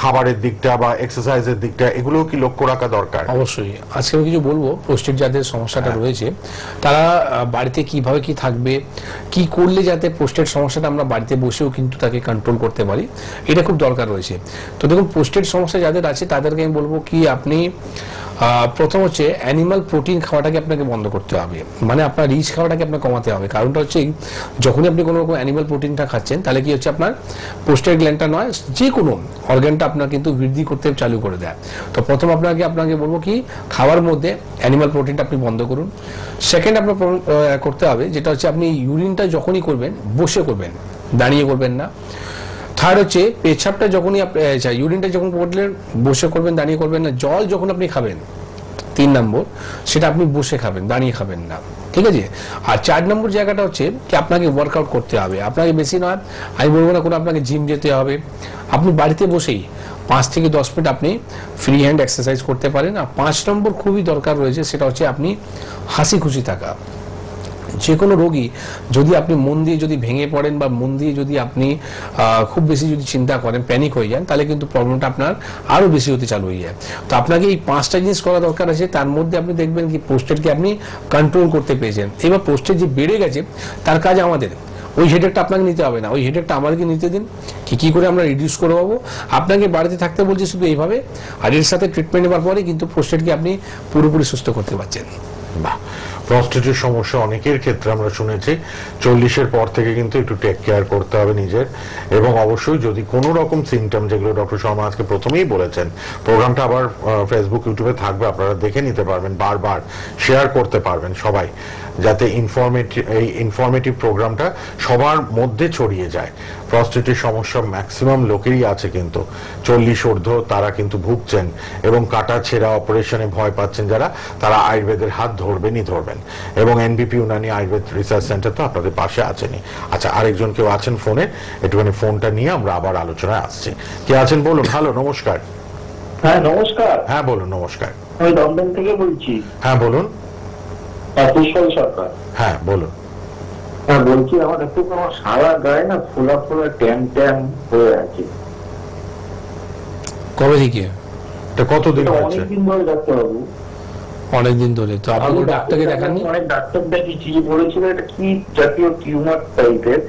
খাবারের দিকটা বা এক্সারসাইজের দিকটা এগুলোও কি লক্ষ্য রাখা দরকার? অবশ্যই। আজকে আমি কিছু বলবো, প্রোস্টেট যাদের সমস্যাটা রয়েছে তারা বাড়িতে কিভাবে কি থাকবে, কি করলে যাতে প্রোস্টেট সমস্যাটা আমরা বাড়িতে বসেও কিন্তু তাকে কন্ট্রোল করতে পারি, এটা খুব দরকার রয়েছে। তো দেখুন, প্রোস্টেট সমস্যা যাদের আছে তাদেরকে আমি বলবো কি, আপনি প্রথম হচ্ছে অ্যানিমাল প্রোটিন খাওয়াটাকে আপনাকে বন্ধ করতে হবে, মানে আপনার রিচ খাওয়াটাকে আপনাকে কমাতে হবে। কারণটা হচ্ছে যখনই আপনি কোনো রকম অ্যানিমাল প্রোটিনটা খাচ্ছেন তাহলে কি হচ্ছে, আপনার প্রোস্টেট গ্ল্যান্ডটা নয় যে কোনো অর্গানটা আপনার কিন্তু বৃদ্ধি করতে চালু করে দেয়। তো প্রথম আপনাকে বলবো কি, খাওয়ার মধ্যে অ্যানিমাল প্রোটিনটা আপনি বন্ধ করুন। সেকেন্ড আপনার করতে হবে যেটা হচ্ছে, আপনি ইউরিনটা যখনই করবেন বসে করবেন, দাঁড়িয়ে করবেন না। থার্ড হচ্ছে, পেছাবটা যখনই ইউরিনটা যখন করলেন বসে করবেন, দাঁড়িয়ে করবেন না। জল যখন আপনি খাবেন 3 নম্বর, সেটা আপনি বসে খাবেন, দাঁড়িয়ে খাবেন না, ঠিক আছে। আর 4 নম্বর জায়গাটা হচ্ছে কি, আপনাকে ওয়ার্কআউট করতে হবে। আপনাকে বেশি নয়, আমি বলবো না কোনো আপনাকে জিম যেতে হবে, আপনি বাড়িতে বসেই 5 থেকে 10 মিনিট আপনি ফ্রি হ্যান্ড এক্সারসাইজ করতে পারেন। আর 5 নম্বর খুবই দরকার রয়েছে, সেটা হচ্ছে আপনি হাসি খুশি থাকা। যে কোনো রোগী যদি আপনি মন দিয়ে যদি ভেঙে পড়েন বা মন দিয়ে যদি আপনি খুব বেশি যদি চিন্তা করেন, প্যানিক হয়ে যান, তাহলে কিন্তু প্রবলেমটা আপনার আরো বেশি হতে চালু হয়ে যায়। তো আপনাকে এই 5টা জিনিস করা দরকার আছে। তার মধ্যে আপনি দেখবেন কি প্রোস্টেটকে আপনি কন্ট্রোল করতে পেরেছেন। এবার প্রোস্টেট যে বেড়ে গেছে তার কাজ আমাদের, ওই হেডেকটা আপনাকে নিতে হবে না, ওই হেডেকটা আমাদেরকে নিতে দিন। কি করে আমরা রিডিউস করে পাবো, আপনাকে বাড়িতে থাকতে বলছি শুধু এইভাবে, আর এর সাথে ট্রিটমেন্ট নেওয়ার পরে কিন্তু প্রোস্টেটকে আপনি পুরোপুরি সুস্থ করতে পারছেন। বাহ, প্রস্টেটের সমস্যা অনেকের ক্ষেত্রে আমরা শুনেছি 40-এর পর থেকে কিন্তু একটু টেক কেয়ার করতে হবে নিজের, এবং অবশ্যই যদি কোনো রকম সিমটম, যেগুলো ডক্টর শর্মা আজকে প্রথমেই বলেছেন, প্রোগ্রামটা আবার ফেসবুক ইউটিউবে থাকবে, আপনারা দেখে নিতে পারবেন, বারবার শেয়ার করতে পারবেন সবাই, যাতে ইনফরমেটিভ প্রোগ্রামটা সবার মধ্যে ছড়িয়ে যায়। প্রস্টেটের সমস্যা ম্যাক্সিমাম লোকেরই আছে, কিন্তু 40 ঊর্ধ্ব তারা কিন্তু ভুগছেন, এবং কাটা ছেঁড়া অপারেশনে ভয় পাচ্ছেন যারা, তারা আয়ুর্বেদের হাত ধরবেনই ধরবেন। এবং এনবিপি ইউনানি আয়ুর্বেদ রিসার্চ সেন্টার তো আপনাদের পাশে আছেনই। আচ্ছা, আরেকজন কেউ আছেন ফোনে, একটুখানি ফোনটা নিয়ে আমরা আবার আলোচনায় আসছি। কে আছেন বলুন। হ্যালো, নমস্কার। হ্যাঁ নমস্কার। হ্যাঁ বলুন। নমস্কার, আমি দমদম থেকে বলছি। হ্যাঁ বলুন। কুশল সরকার। হ্যাঁ বলুন। হ্যাঁ বলছি, আমার একটু আমার সারা গায়ে না ফোলা ফোলা ট্যান ট্যান হয়ে আছে। কবে থেকে? এটা কতদিন হয়েছে? অনেকদিন ধরে ডাক্তারবাবু। অনেকদিন ধরে। তো আপনি ডাক্তারকে দেখাননি? অনেক ডাক্তার দেখিয়েছি, বলেছিল এটা কি জাতীয় টিউমার টাইপের,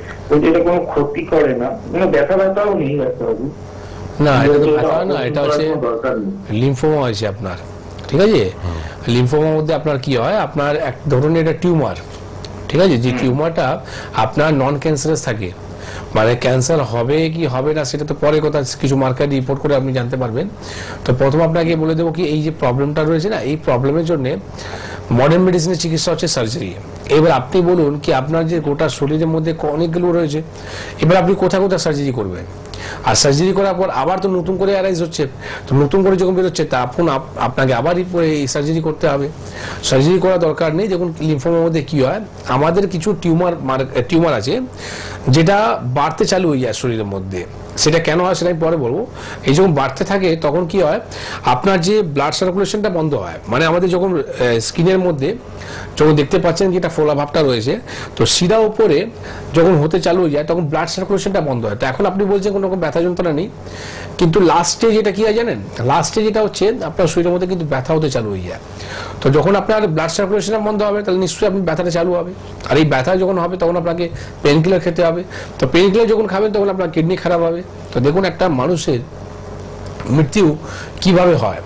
এটা কোনো ক্ষতি করে না, কোনো ব্যথা ব্যথাও নেই ডাক্তারবাবু। না, এটা তো ব্যথা না, এটা হচ্ছে লিম্ফোমা হয়েছে আপনার, ঠিক আছে। লিম্ফোমার মধ্যে আপনার কি হয়, আপনার এক ধরনের এটা টিউমার, ঠিক আছে। যে টিউমারটা আপনার নন ক্যান্সারাস থাকে, মানে ক্যান্সার হবে কি হবে না সেটা তো পরে কথা, কিছু মার্কার রিপোর্ট করে আপনি জানতে পারবেন। তো প্রথম আপনাকে বলে দেবো কি, এই যে প্রবলেমটা রয়েছে না, এই প্রবলেমের জন্য মডার্ন মেডিসিনের চিকিৎসা হচ্ছে সার্জারি। এবার আপনি বলুন কি, আপনার যে গোটা শরীরের মধ্যে অনেকগুলো রয়েছে, এবার আপনি কোথায় কোথায় সার্জারি করবেন? আর সার্জারি করার পর আবার তো নতুন করে অ্যারাইজ হচ্ছে, তো নতুন করে যখন বেরোচ্ছে তা আপনাকে আবার এই সার্জারি করতে হবে। সার্জারি করা দরকার নেই। দেখুন, লিম্ফোমার মধ্যে কি হয়, আমাদের কিছু টিউমার আছে যেটা বাড়তে চালু হয়ে যায় শরীরের মধ্যে। সেটা কেন হয় সেটা আমি পরে বলবো। এই যখন বাড়তে থাকে তখন কি হয়, আপনার যে ব্লাড সার্কুলেশনটা বন্ধ হয়, মানে আমাদের যখন স্কিনের মধ্যে যখন দেখতে পাচ্ছেন যে এটা ফোলা ভাবটা রয়েছে, তো শিরা উপরে যখন হতে চালু হয়ে যায় তখন ব্লাড সার্কুলেশনটা বন্ধ হয়। তো এখন আপনি বলছেন কোনো রকম ব্যথা যন্ত্রণা নেই, কিন্তু লাস্টে যেটা কি হয় জানেন, লাস্টে যেটা হচ্ছে আপনার শরীরের মধ্যে কিন্তু ব্যথা হতে চালু হয়ে যায়। তো যখন আপনার ব্লাড সার্কুলেশনটা বন্ধ হবে তাহলে নিশ্চয়ই আপনি ব্যথাটা চালু হবে, আর এই ব্যথা যখন হবে তখন আপনাকে পেন কিলার খেতে হবে। তো পেন কিলার যখন খাবেন তখন আপনার কিডনি খারাপ হবে। তো দেখুন, একটা মানুষের মৃত্যু কিভাবে হয়,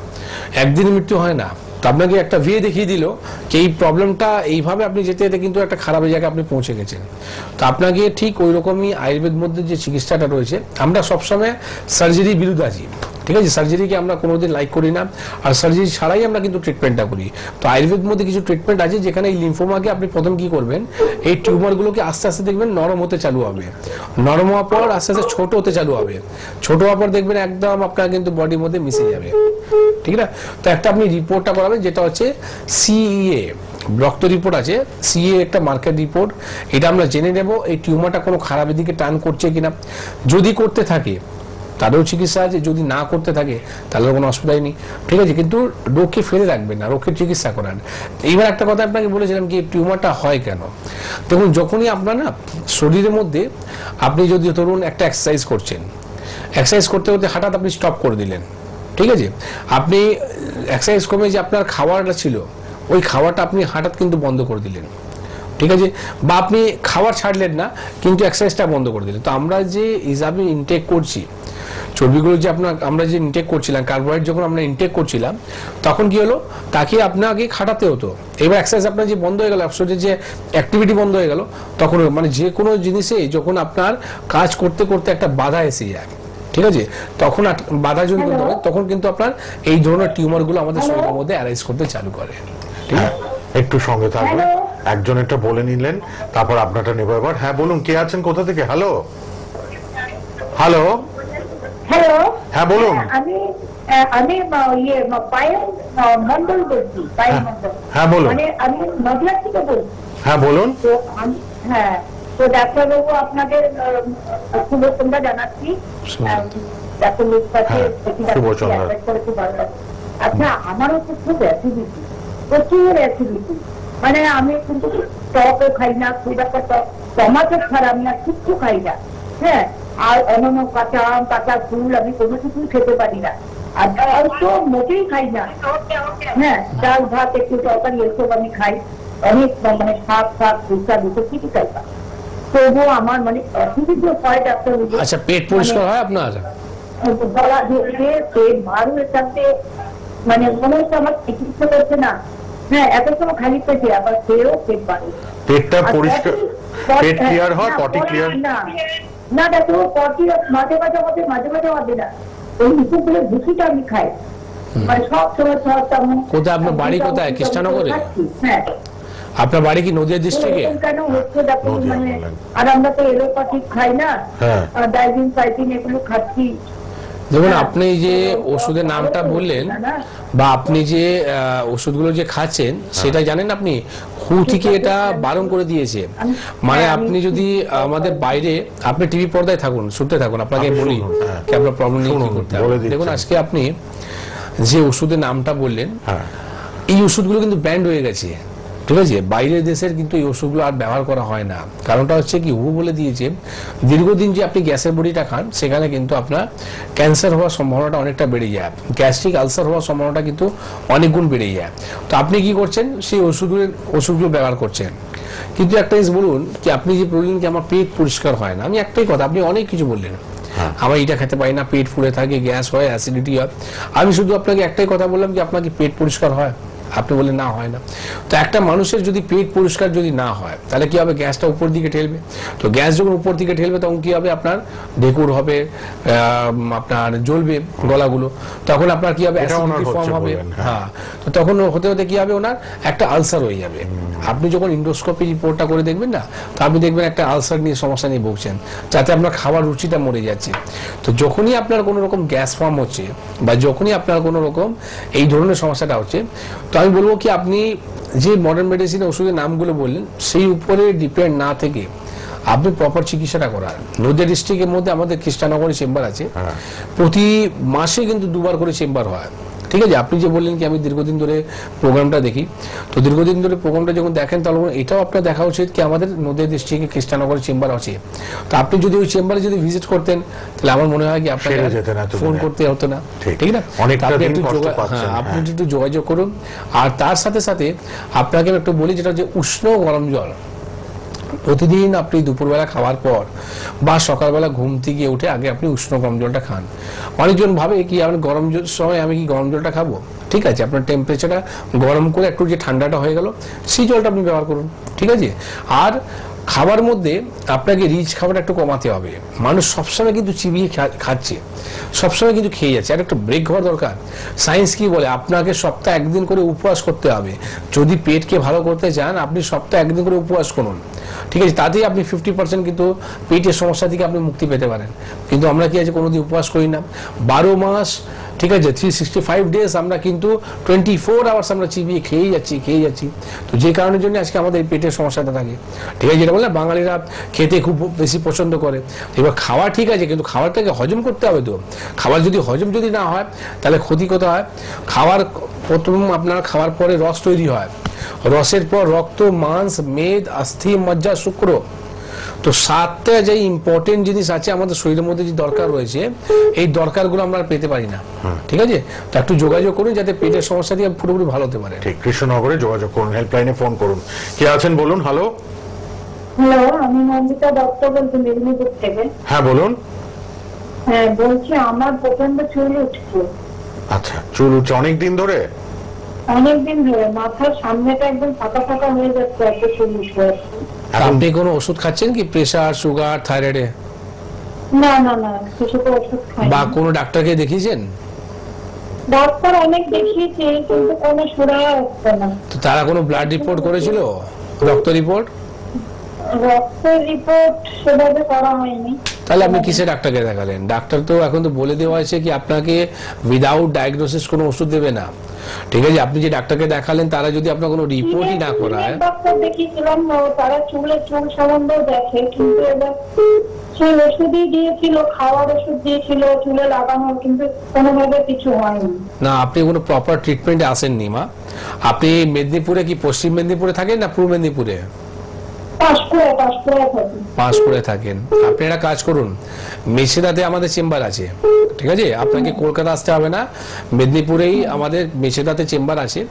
একদিনে মৃত্যু হয় না। তো আপনাকে একটা ওয়ে দেখিয়ে দিল যে এই প্রবলেমটা এইভাবে আপনি যেতে যেতে কিন্তু একটা খারাপ জায়গায় আপনি পৌঁছে গেছেন। তো আপনাকে ঠিক ওই রকমই আয়ুর্বেদ মধ্যে যে চিকিৎসাটা রয়েছে, আমরা সবসময় সার্জারির বিরুদ্ধে আছি। ঠিক আছে, সার্জারিকে আমরা কোনোদিন লাইক করি না, আর সার্জারি ছাড়াই আমরা কিন্তু ট্রিটমেন্টটা করি। তো আয়ুর্বেদের মধ্যে কিছু ট্রিটমেন্ট আছে যেখানে এই লিম্ফোমাকে আপনি প্রথম কি করবেন, এই টিউমারগুলোকে আস্তে আস্তে দেখবেন নরম হতে চালু হবে, নরম হওয়ার পর আস্তে আস্তে ছোট হতে চালু হবে, ছোট হওয়ার পর দেখবেন একদম আপনার কিন্তু বডির মধ্যে মিশে যাবে, ঠিক না? তো একটা আপনি রিপোর্টটা করাবেন যেটা হচ্ছে সিইএ, রক্ত রিপোর্ট আছে, সিএ একটা মার্কেট রিপোর্ট, এটা আমরা জেনে নেব এই টিউমারটা কোনো খারাপের দিকে টার্ন করছে কিনা। যদি করতে থাকে তারও চিকিৎসা আছে, যদি না করতে থাকে তাহলে কোনো অসুবিধাই নেই, ঠিক আছে, কিন্তু রোগকে ফেলে রাখবেন না, রোগের চিকিৎসা করান। এইবার একটা কথা আপনাকে বলেছিলাম কি টিউমারটা হয় কেন। দেখুন, যখনই আপনার না শরীরের মধ্যে আপনি যদি ধরুন একটা এক্সারসাইজ করছেন, এক্সারসাইজ করতে করতে হঠাৎ আপনি স্টপ করে দিলেন, ঠিক আছে, আপনি এক্সারসাইজ কমে যে আপনার খাওয়াটা ছিল ওই খাওয়াটা আপনি হঠাৎ কিন্তু বন্ধ করে দিলেন, ঠিক আছে, বা আপনি খাবার ছাড়লেন না কিন্তু এক্সারসাইজটা বন্ধ করে দিলেন। তো আমরা যে হিসাবে ইনটেক করছি চর্বিগুলো, যে আমরা যে ইনটেক করছিলাম, কার্বোহাইড্রেট যখন আমরা ইনটেক করছিলাম তখন কি হলো, তাকে আপনাকে খাটাতে হতো। এবার এক্সারসাইজ আপনার যে বন্ধ হয়ে গেল, শরীরের যে অ্যাক্টিভিটি বন্ধ হয়ে গেল, তখন মানে যে কোনো জিনিসে যখন আপনার কাজ করতে করতে একটা বাধা এসে যায়, ঠিক আছে, তখন বাধা যদি হয় তখন কিন্তু আপনার এই ধরনের টিউমারগুলো আমাদের শরীরের মধ্যে অ্যারাইজ করতে চালু করে। ঠিক আছে, একটু সঙ্গে থাকবেন, একজন একটা বলে নিলেন, তারপর আপনারটা নেব এবার। হ্যাঁ বলুন, কে আছেন, কোথা থেকে? হ্যালো হ্যালো হ্যালো, হ্যাঁ বলুন। আমি পায়েল মন্ডল বলছি, পায়েল মন্ডল। হ্যাঁ বলুন। মানে আমি নদিয়া থেকে বলছি। হ্যাঁ বলুন। তো আমি তো ডাক্তারবাবু আপনাদের শুভেচ্ছা জানাচ্ছি। ডাক্তারবাবুর কাছে খুব ভালো লাগে। আচ্ছা, আমারও তো খুব অ্যাসিডিটি, প্রচুর অ্যাসিডিটি, মানে আমি কিন্তু টকও খাই না, খুব একটা টমাটো খারাপ না, কিচ্ছু খাই না, হ্যাঁ, আর অন্যান্য কাঁচা আম, কাঁচা ফুল আমি কোনো কিছুই খেতে পারি না, আর তো মোটেই খাই না, হ্যাঁ, ডাল ভাত একটু তরকারি এসব আমি খাই, অনেক মানে শাক ফুচকা দুটো কিছু খাই না, তবুও আমার মানে অসুবিধা হয় ডাক্তার। আচ্ছা, পেট পরিষ্কার হয় আপনার? গলা ধরছে, পেট ভার হয়ে থাকতে, মানে মনে হচ্ছে আমার চিকিৎসা করছে না, হ্যাঁ, এত সময় খালি পেটে, আবার খেয়েও পেট বাড়ে, পেটটা পরিষ্কার, পেট ক্লিয়ার হয়, পটি ক্লিয়ার না দেখো, পটি মাঝে মাঝে হবে না, ওই নিচুগুলো ভুসিটা আমি খাই, মানে সব সময় কোথায় আপনার বাড়ি? কোথায়? কৃষ্ণনগরে? হ্যাঁ। আপনার বাড়ি কি নদিয়া ডিস্ট্রিক্টে? কেন হচ্ছে দেখো, মানে আর আমরা তো এলোপ্যাথিক খাই না, ডাইজিন সাইটিন এগুলো খাচ্ছি। দেখুন, আপনি যে ওষুধের নামটা বললেন বা আপনি যে ওষুধগুলো যে খাচ্ছেন সেটা জানেন আপনি হু থেকে এটা বারণ করে দিয়েছে। মানে আপনি যদি আমাদের বাইরে, আপনি টিভি পর্দায় থাকুন, শুনতে থাকুন, আপনাকে বলি কি আপনার প্রবলেম নিয়ে কি করতে হবে। দেখুন, আজকে আপনি যে ওষুধের নামটা বললেন এই ওষুধগুলো কিন্তু ব্যান্ড হয়ে গেছে, ঠিক আছে, বাইরের দেশের কিন্তু এই ওষুধগুলো আর ব্যবহার করা হয় না। কারণটা হচ্ছে কি, হু বলে দিয়েছে দীর্ঘদিন যে আপনি গ্যাসের বড়িটা খান সেখানে কিন্তু আপনার ক্যান্সার হওয়ার সম্ভাবনাটা অনেকটা বেড়ে যায়, গ্যাস্ট্রিক আলসার হওয়ার সম্ভাবনাটা কিন্তু অনেক গুণ বেড়ে যায়। তো আপনি কি করছেন, সেই ওষুধগুলো ব্যবহার করছেন। কিন্তু একটা জিনিস বলুন কি, আপনি যে বললেন কি আমার পেট পরিষ্কার হয় না, আমি একটাই কথা, আপনি অনেক কিছু বললেন, আমার এটা খেতে পারি না, পেট ফুলে থাকে, গ্যাস হয়, অ্যাসিডিটি হয়। আমি শুধু আপনাকে একটাই কথা বললাম কি আপনার কি পেট পরিষ্কার হয়? আপনি বললেন না, হয় না। তো একটা মানুষের যদি পেট পরিষ্কার যদি না হয় তাহলে কি হবে, গ্যাসটা উপর দিকে ঠেলবে। তো গ্যাস যখন উপর দিকে ঠেলবে তখন কি হবে, আপনার ঢেকুর হবে, আপনার জ্বলবে গলাগুলো, তখন আপনার কি হবে, অ্যাসিডিটি ফর্ম হবে। হ্যাঁ, তো তখন হতে হতে কি হবে, ওনার একটা আলসার হয়ে যাবে। আপনি যখন ইন্ডোস্কোপি রিপোর্টটা করে দেখবেন না, তো আপনি দেখবেন একটা আলসার নিয়ে সমস্যা নিয়ে ভুগছেন, যাতে আপনার খাবার রুচিটা মরে যাচ্ছে। তো যখনই আপনার কোনো রকম গ্যাস ফর্ম হচ্ছে বা যখনই আপনার কোনো রকম এই ধরনের সমস্যাটা হচ্ছে, তো আমি বলবো কি আপনি যে মডার্ন মেডিসিনের ওষুধের নামগুলো বললেন সেই উপরে ডিপেন্ড না থেকে আপনি প্রপার চিকিৎসাটা করান। নদিয়া ডিস্ট্রিক্টের মধ্যে আমাদের কৃষ্ণনগরে চেম্বার আছে, প্রতি মাসে কিন্তু 2 বার করে চেম্বার হয়, ঠিক আছে। আপনি যে বললেন কি আমি দীর্ঘদিন ধরে প্রোগ্রামটা দেখি, তো দীর্ঘদিন ধরে প্রোগ্রামটা যখন দেখেন তাহলে এটাও আপনার দেখা উচিত কি আমাদের নদিয়া ডিস্ট্রিক্টে কৃষ্ণনগর চেম্বার আছে। তো আপনি যদি ওই চেম্বারে যদি ভিজিট করতেন তাহলে আমার মনে হয় কি আপনাকে ফোন করতে হতো না, ঠিক না। আপনি একটু যোগাযোগ করুন। আর তার সাথে সাথে আপনাকে একটু বলি, যেটা হচ্ছে উষ্ণ গরম জল প্রতিদিন আপনি দুপুরবেলা খাওয়ার পর বা সকালবেলা ঘুম থেকে উঠে আগে আপনি উষ্ণ গরম জলটা খান। অনেকজন ভাবে কি আমি গরম সময় আমি কি গরম জলটা খাবো, ঠিক আছে, আপনার টেম্পারেচারটা গরম করে একটু যে ঠান্ডাটা হয়ে গেল সেই জলটা আপনি ব্যবহার করুন, ঠিক আছে। আর খাবার মধ্যে আপনাকে রিচ খাবার একটু কমাতে হবে। মানুষ সবসময় কিন্তু চিবিয়ে খাচ্ছে, সবসময় কিন্তু খেয়ে যাচ্ছে, আর একটা ব্রেক হওয়ার দরকার। সায়েন্স কি বলে, আপনাকে সপ্তাহে একদিন করে উপবাস করতে হবে। যদি পেটকে ভালো করতে চান আপনি সপ্তাহে একদিন করে উপবাস করুন, ঠিক আছে, তাতেই আপনি 50% কিন্তু পেটের সমস্যা থেকে আপনি মুক্তি পেতে পারেন। কিন্তু আমরা কি আছে কোনোদিন উপবাস করি না, 12 মাস, ঠিক আছে, 365 ডেজ আমরা কিন্তু 24 আওয়ার্স আমরা চিবিয়ে খেয়েই যাচ্ছি। তো যে কারণের জন্য আজকে আমাদের পেটের সমস্যাটা থাকে, ঠিক আছে। যেটা বললাম বাঙালিরা খেতে খুব বেশি পছন্দ করে। এবার খাওয়া ঠিক আছে, কিন্তু খাবারটাকে হজম করতে হবে। তো খাবার যদি হজম না হয় তাহলে ক্ষতি কোথায় হয়? খাওয়ার প্রথম আপনার খাওয়ার পরে রস তৈরি হয়, রসের পর রক্ত, মাংস, মেদ, অস্থি, মজ্জা, শুক্র। তো 7টা যে ইম্পর্টেন্ট জিনিস আছে আমাদের শরীরের মধ্যে যে দরকার রয়েছে, এই দরকারগুলো আমরা পেতে পারি না, ঠিক আছে। তো একটু যোগাযোগ করুন যাতে পেটের সমস্যা থেকে পুরোপুরি ভালো হতে পারে। ঠিক, কৃষ্ণনগরে যোগাযোগ করুন, হেল্পলাইনে ফোন করুন। কে আছেন বলুন? হ্যালো, আমি নন্দিতা দত্ত বলছি মেদিনীপুর থেকে। হ্যাঁ বলুন। হ্যাঁ বলছি, আমার প্রচন্ড চুল উঠছে। আচ্ছা, চুল উঠছে অনেকদিন ধরে? অনেকদিন ধরে মাথার সামনেটা একদম ফাঁকা ফাঁকা হয়ে যাচ্ছে, এত চুল উঠছে। আপনি কোনো ওষুধ খাচ্ছেন কি, প্রেসার, সুগার, থাইরয়েডে? না না না, কিছু তো ওষুধ খাই বা কোনো ডাক্তারকে দেখিয়েছেন? ডাক্তার অনেক দেখিয়েছি কিন্তু কোনো সুরা হচ্ছে না। তো তারা কোনো ব্লাড রিপোর্ট করেছিল, রক্ত রিপোর্ট? রক্ত রিপোর্ট সেভাবে করা হয়নি। তাহলে আপনি কিসে ডাক্তারকে দেখালেন? ডাক্তার তো এখন তো বলে দেওয়া হয়েছে কি আপনাকে উইদাউট ডায়াগনোসিস কোনো ওষুধ দেবে না, ঠিক আছে। আপনি যে ডাক্তারকে দেখালেন তারা যদি আপনার কোনো রিপোর্টই না করায়। ডাক্তার দেখিয়েছিলাম, তারা চুল সম্বন্ধেও দেখে, কিন্তু এবার সেই ওষুধই দিয়েছিল, খাওয়ার ওষুধ দিয়েছিল, চুলে লাগানো, কিন্তু কোনোভাবে কিছু হয়নি। না, আপনি কোনো প্রপার ট্রিটমেন্টে আসেননি মা। আপনি মেদিনীপুরে কি পশ্চিম মেদিনীপুরে থাকেন না পূর্ব মেদিনীপুরে? পাঁশকুড়ে থাকেন। আপনি একটা কাজ করুন, মেছেদাতে আমাদের চেম্বার আছে, ঠিক আছে। আপনাকে কলকাতা আসতে হবে না, মেদিনীপুরেই আমাদের মেছেদাতে চেম্বার আছে।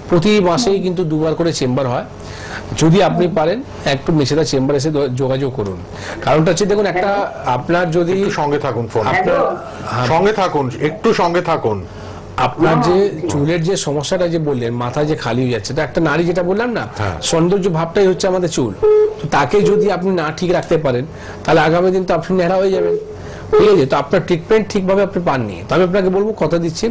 প্রতি মাসেই কিন্তু 2 বার করে চেম্বার হয়। যদি আপনি পারেন একটু মেছেদা চেম্বার এসে যোগাযোগ করুন। কারণটা হচ্ছে দেখুন, একটা আপনার যদি সঙ্গে থাকুন, ফোন আপনার সঙ্গে থাকুন, একটু সঙ্গে থাকুন। আপনার যে চুলের যে সমস্যাটা যে বললেন, মাথা যে খালি হয়ে যাচ্ছে, তো একটা নারী যেটা বললাম না, সৌন্দর্য ভাবটাই হচ্ছে আমাদের চুল। তো তাকে যদি আপনি না ঠিক রাখতে পারেন তাহলে আগামী দিন তো আপনি ন্যাড়া হয়ে যাবেন, ঠিক আছে। তো আপনার ট্রিটমেন্ট ঠিকভাবে আপনি পাননি। তো আমি আপনাকে বলবো, কথা দিচ্ছি,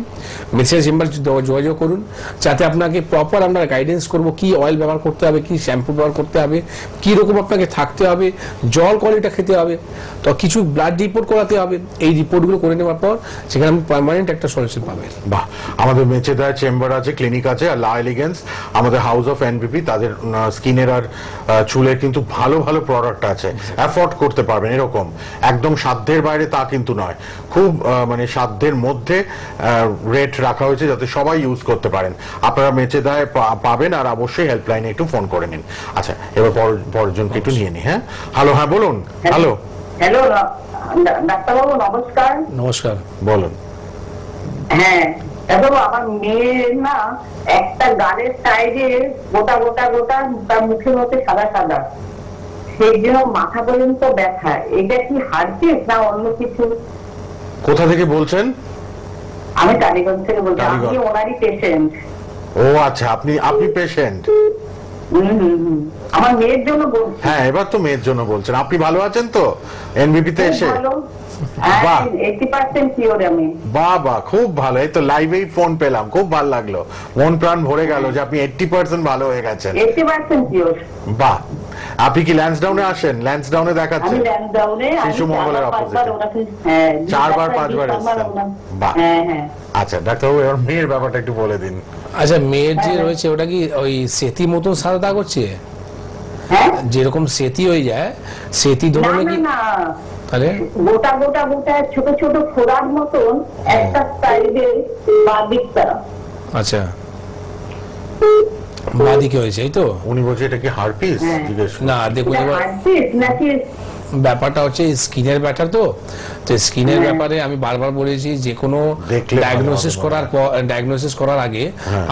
মেছেদা চেম্বার যোগাযোগ করুন, যাতে আপনাকে প্রপার আমরা গাইডেন্স করবো কি অয়েল ব্যবহার করতে হবে, কি শ্যাম্পু ব্যবহার করতে হবে, কি রকম আপনাকে থাকতে হবে, জল কোয়ালিটি খেতে হবে, তো কিছু ব্লাড রিপোর্ট করাতে হবে। এই রিপোর্টগুলো করে নেওয়ার পর সেখানে আপনি পার্মানেন্ট একটা সলিউশন পাবেন। বাহ, আমাদের মেছেদায় চেম্বার আছে, ক্লিনিক আছে, আর লা এলিগেন্স আমাদের হাউস অফ এনবিপি, তাদের স্কিনের আর চুলের কিন্তু ভালো ভালো প্রোডাক্ট আছে, অ্যাফোর্ড করতে পারবেন। এরকম একদম সাধ্যের বাইরে তা কিন্তু নয়, খুব মানে সাধ্যের মধ্যে রেট রাখা হয়েছে যাতে সবাই ইউজ করতে পারেন। আপনারা মেছেদায় পাবেন, আর অবশ্যই হেল্পলাইনে একটু ফোন করে নিন। আচ্ছা, এবার পরজনকে একটু নিয়ে নি। হ্যাঁ, হ্যালো, হ্যাঁ বলুন। হ্যালো, হ্যালো ডাক্তারবাবু, নমস্কার। নমস্কার, বলুন। হ্যাঁ দেখো, আমার মেয়ের না একটা গালের সাইডে গোটা গোটা গোটা, তার মুখের মধ্যে সাদা সাদা, সেই জন্য মাথা পর্যন্ত ব্যথা। এটা কি হার্টবিট না অন্য কিছু? কোথা থেকে বলছেন? আমি টালিগঞ্জ থেকে বলছি, আমি ওনারই পেশেন্ট। ও আচ্ছা, আপনি পেশেন্ট। আমার মেয়ের জন্য বলছি। হ্যাঁ, এবার তো মেয়ের জন্য বলছেন। আপনি ভালো আছেন তো এনবিপি তে এসে? বাহ, 80% শিওর আমি। বাহ, খুব ভালো। এই তো লাইভেই ফোন পেলাম, খুব ভালো লাগলো, মন প্রাণ ভরে গেল যে আপনি 80% ভালো হয়ে গেছেন। 80% শিওর। বাহ, আপনি কি ল্যান্সডাউনে আসেন? ল্যান্সডাউনে দেখাচ্ছেন? আমি ল্যান্সডাউনে, শিশু মঙ্গলের অপোজিটে 4বার 5বার এসেছেন। বাহ, আচ্ছা ডাক্তারবাবু, এবার মেয়ের ব্যাপারটা একটু বলে দিন। আচ্ছা, মেয়ের যে রয়েছে ওটা কি ওই সেতি মতন সাদা দাগ হচ্ছে? যেরকম সেতি হয়ে যায়, সেতি ধরনের কি? তাহলে গোটা গোটা গোটা ছোট ছোট ফোড়ার মতন একটা সাইডে বাদিকটা। আচ্ছা, বাদিকে হয়েছে, এই তো? উনি বলছে এটা কি হারপিস? জিজ্ঞেস না, দেখুন এবার হারপিস নাকি ব্যাপারটা হচ্ছে স্কিনের ব্যাপার, তো স্কিনের ব্যাপারে আমি বারবার বলেছি যে কোনো ডায়াগনোসিস করার আগে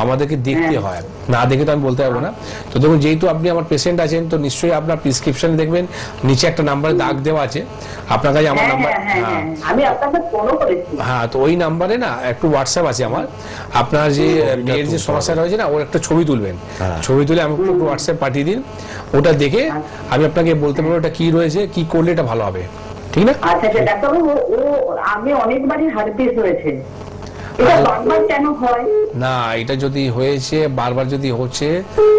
আমাদেরকে দেখতে হয়, না দেখে তো আমি বলতে পারবো না। তো দেখুন, যেহেতু আপনি আমার পেশেন্ট আছেন, তো নিশ্চয়ই আপনার প্রেসক্রিপশনে দেখবেন নিচে একটা নাম্বারে দাগ দেওয়া আছে আপনার কাছে, আমার নাম্বার, হ্যাঁ, তো ওই নাম্বারে না একটু হোয়াটসঅ্যাপ আছে আমার, আপনার যে মেয়ের যে সমস্যা রয়েছে না, ওর একটা ছবি তুলবেন, ছবি তুলে আমি একটু হোয়াটসঅ্যাপ পাঠিয়ে দিন, ওটা দেখে আমি আপনাকে বলতে পারবো ওটা কি রয়েছে, কি করলে এটা ভালো হবে, ঠিক না? আচ্ছা ডাক্তারবাবু, আমি অনেকবারই হার্পিস হয়েছে, এটা বারবার কেন হয়? না, এটা যদি হয়েছে বারবার যদি হচ্ছে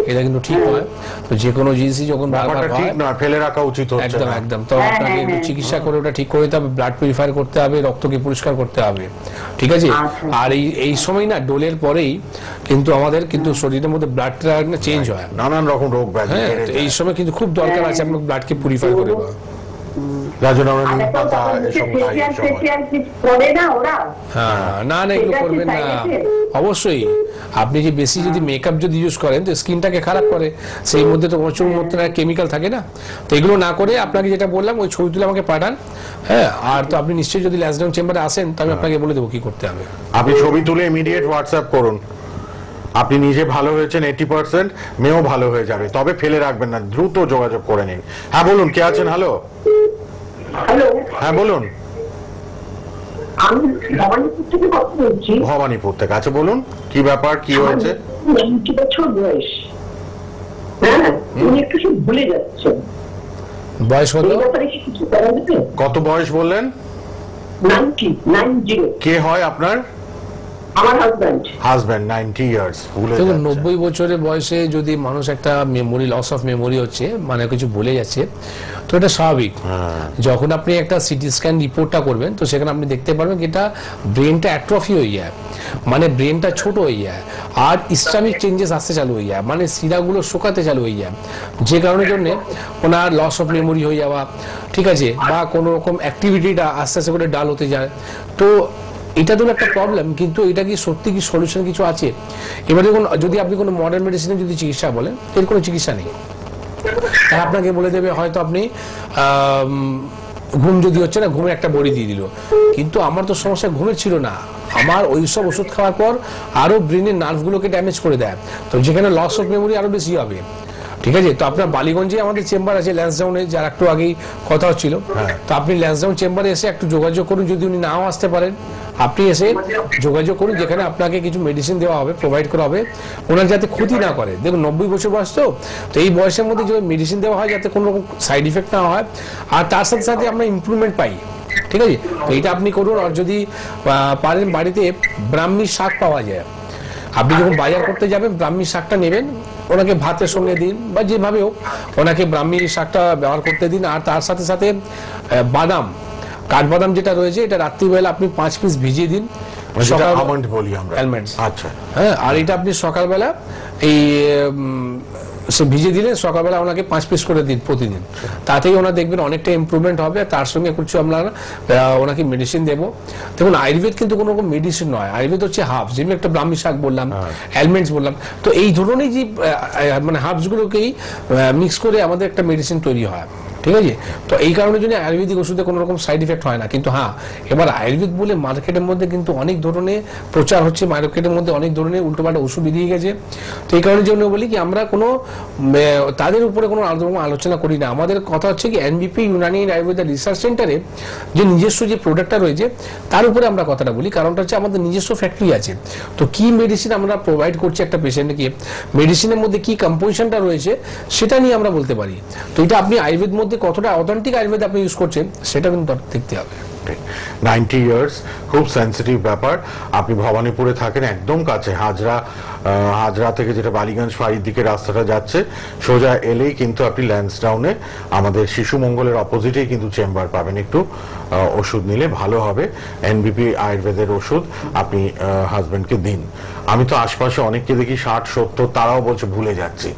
এটা কিন্তু ঠিক নয়। তো যে কোনো জিনিসই যখন বারবার হয় ঠিক না, ফেলে রাখা উচিত হচ্ছে একদম একদম। তো আপনাকে একটু চিকিৎসা করে ওটা ঠিক করে দিতে হবে, ব্লাড পিউরিফায়ার করতে হবে, রক্তকে পরিষ্কার করতে হবে, ঠিক আছে? আর এই সময় না ডোলের পরেই কিন্তু আমাদের কিন্তু শরীরের মধ্যে ব্লাডটা চেঞ্জ হয়, নানান রকম রোগ ব্যাধি। হ্যাঁ, তো এই সময় কিন্তু খুব দরকার আছে আপনার ব্লাডকে পিউরিফাই করে দেওয়া। যার জন্য আমরা নিম পাতা এসব খাই। না না, এগুলো করবেন না। অবশ্যই আপনি যে বেশি যদি মেকআপ যদি ইউজ করেন তো স্কিনটাকে খারাপ করে, সেই মধ্যে তো প্রচুর মধ্যে কেমিক্যাল থাকে না। তো এগুলো না করে আপনাকে যেটা বললাম ওই ছবি তুলে আমাকে পাঠান, হ্যাঁ। আর তো আপনি নিশ্চয়ই যদি ল্যাসডাউন চেম্বারে আসেন তো আমি আপনাকে বলে দেবো কি করতে হবে। আপনি ছবি তুলে ইমিডিয়েট হোয়াটসঅ্যাপ করুন। আপনি নিজে ভালো হয়েছেন 80%, মেয়েও ভালো হয়ে যাবে, তবে ফেলে রাখবেন না, দ্রুত যোগাযোগ করে নিন। হ্যাঁ বলুন, কে আছেন? হ্যালো, হ্যাঁ বলুন। আমি ভবানীপুর থেকে কথা বলছি। ভবানীপুর থেকে, আচ্ছা বলুন কি ব্যাপার, কি হয়েছে? 90 বছর বয়স, হ্যাঁ, উনি একটু সব ভুলে যাচ্ছেন। বয়স কত? কত বয়স বললেন? 90। কে হয় আপনার? আমার হাজবেন্ড 90 ইয়ার্স। দেখুন, 90 বছরের বয়সে যদি মানুষ একটা মেমোরি লস অফ মেমোরি হচ্ছে, মানে কিছু ভুলে যাচ্ছে, তো এটা স্বাভাবিক। যখন আপনি একটা সিটি স্ক্যান রিপোর্টটা করবেন তো সেখানে আপনি দেখতে পারবেন এটা ব্রেনটা অ্যাট্রফি হয়ে যায়, মানে ব্রেনটা ছোট হয়ে যায়, আর ইসলামিক চেঞ্জেস আসতে চালু হয়ে যায়, মানে শিরাগুলো শুকাতে চালু হয়ে যায়, যে কারণের জন্য ওনার লস অফ মেমোরি হয়ে যাওয়া, ঠিক আছে, বা কোনো রকম অ্যাক্টিভিটিটা আস্তে আস্তে করে ডাল হতে যায়। তো এটা তো একটা প্রবলেম, কিন্তু এটা কি সত্যি কি সলিউশন কিছু আছে? এবার দেখুন, যদি আপনি কোনো মডার্ন মেডিসিনে যদি চিকিৎসা বলেন এর কোনো চিকিৎসা নেই। তারা আপনাকে বলে দেবে হয়তো আপনি ঘুম যদি হচ্ছে না, ঘুমের একটা বড়ি দিয়ে দিল, কিন্তু আমার তো সমস্যা ঘুমের ছিল না, আমার ওই সব ওষুধ খাওয়ার পর আরো ব্রেনের নার্ভগুলোকে ড্যামেজ করে দেয়, তো যেখানে লস অফ মেমোরি আরো বেশি হবে, ঠিক আছে? তো আপনার বালিগঞ্জে আমাদের চেম্বার আছে ল্যান্সডাউনে, যার একটু আগেই কথা হচ্ছিল, তো আপনি ল্যান্সডাউন চেম্বারে এসে একটু যোগাযোগ করুন, যদি উনি নাও আসতে পারেন আপনি এসে যোগাযোগ করুন, যেখানে আপনাকে কিছু মেডিসিন দেওয়া হবে, প্রোভাইড করা হবে, ওনার যাতে ক্ষতি না করে। দেখুন 90 বছর বয়স, তো এই বয়সের মধ্যে যে মেডিসিন দেওয়া হয় যাতে কোনো রকম সাইড ইফেক্ট না হয়, আর তার সাথে সাথে আমরা ইমপ্রুভমেন্ট পাই, ঠিক আছে? তো এইটা আপনি করুন। আর যদি পারেন বাড়িতে ব্রাহ্মী শাক পাওয়া যায়, আপনি যখন বাজার করতে যাবেন ব্রাহ্মী শাকটা নেবেন, ওনাকে ভাতের সঙ্গে দিন বা যেভাবে হোক ওনাকে ব্রাহ্মী শাকটা ব্যবহার করতে দিন। আর তার সাথে সাথে বাদাম, কাঠবাদাম যেটা রয়েছে এটা রাত্রিবেলা আপনি 5 পিস ভিজিয়ে দিন, হ্যাঁ, আর এটা আপনি সকালবেলা এই সে ভিজিয়ে দিলে সকালবেলা ওনাকে 5 পিস করে দিন প্রতিদিন, তাতেই ওনার দেখবেন অনেকটা ইমপ্রুভমেন্ট হবে। তার সঙ্গে কিছু আমরা ওনাকে মেডিসিন দেবো। দেখুন আয়ুর্বেদ কিন্তু কোনো রকম মেডিসিন নয়, আয়ুর্বেদ হচ্ছে হার্বস, যেমন একটা ব্রাহ্মী শাক বললাম, অ্যালমেন্টস বললাম, তো এই ধরনের যে মানে হার্বসগুলোকেই মিক্স করে আমাদের একটা মেডিসিন তৈরি হয়, ঠিক আছে? তো এই কারণের জন্য আয়ুর্বেদিক ওষুধে কোনো রকম সাইড ইফেক্ট হয় না। কিন্তু হ্যাঁ, এবার আয়ুর্বেদ বলে মার্কেটের মধ্যে কিন্তু অনেক ধরনের প্রচার হচ্ছে, মার্কেটের মধ্যে অনেক ধরনের উল্টোপাল্টা ওষুধ বেরিয়ে গেছে। তো এই কারণের জন্য বলি কি আমরা কোনো তাদের উপরে কোনো আলোচনা করি না। আমাদের কথা হচ্ছে কি এনবিপি ইউনানি আয়ুর্বেদ রিসার্চ সেন্টারে যে নিজস্ব যে প্রোডাক্টটা রয়েছে তার উপরে আমরা কথাটা বলি, কারণটা হচ্ছে আমাদের নিজস্ব ফ্যাক্টরি আছে। তো কি মেডিসিন আমরা প্রোভাইড করছি একটা পেশেন্টকে, মেডিসিনের মধ্যে কি কম্পোজিশনটা রয়েছে সেটা নিয়ে আমরা বলতে পারি। তো এটা আপনি আয়ুর্বেদ মধ্যে কতটা অথেন্টিক আয়ুর্বেদ আপনি ইউজ করছেন সেটা কিন্তু দেখতে হবে। 90 ইয়ার্স, খুব সেন্সিটিভ ব্যাপার। আপনি ভবানীপুরে থাকেন, একদম কাছে, হাজরা থেকে যেটা বালিগঞ্জ ফাঁড়ির দিকে রাস্তাটা যাচ্ছে, সোজা এলেই কিন্তু আপনি ল্যান্সডাউনে আমাদের শিশু মঙ্গলের অপোজিটেই কিন্তু চেম্বার পাবেন। একটু ওষুধ নিলে ভালো হবে, এনবিপি আয়ুর্বেদের ওষুধ আপনি হাজবেন্ডকে দিন। আমি তো আশপাশে অনেককে দেখি 60-70, তারাও বলছে ভুলে যাচ্ছি।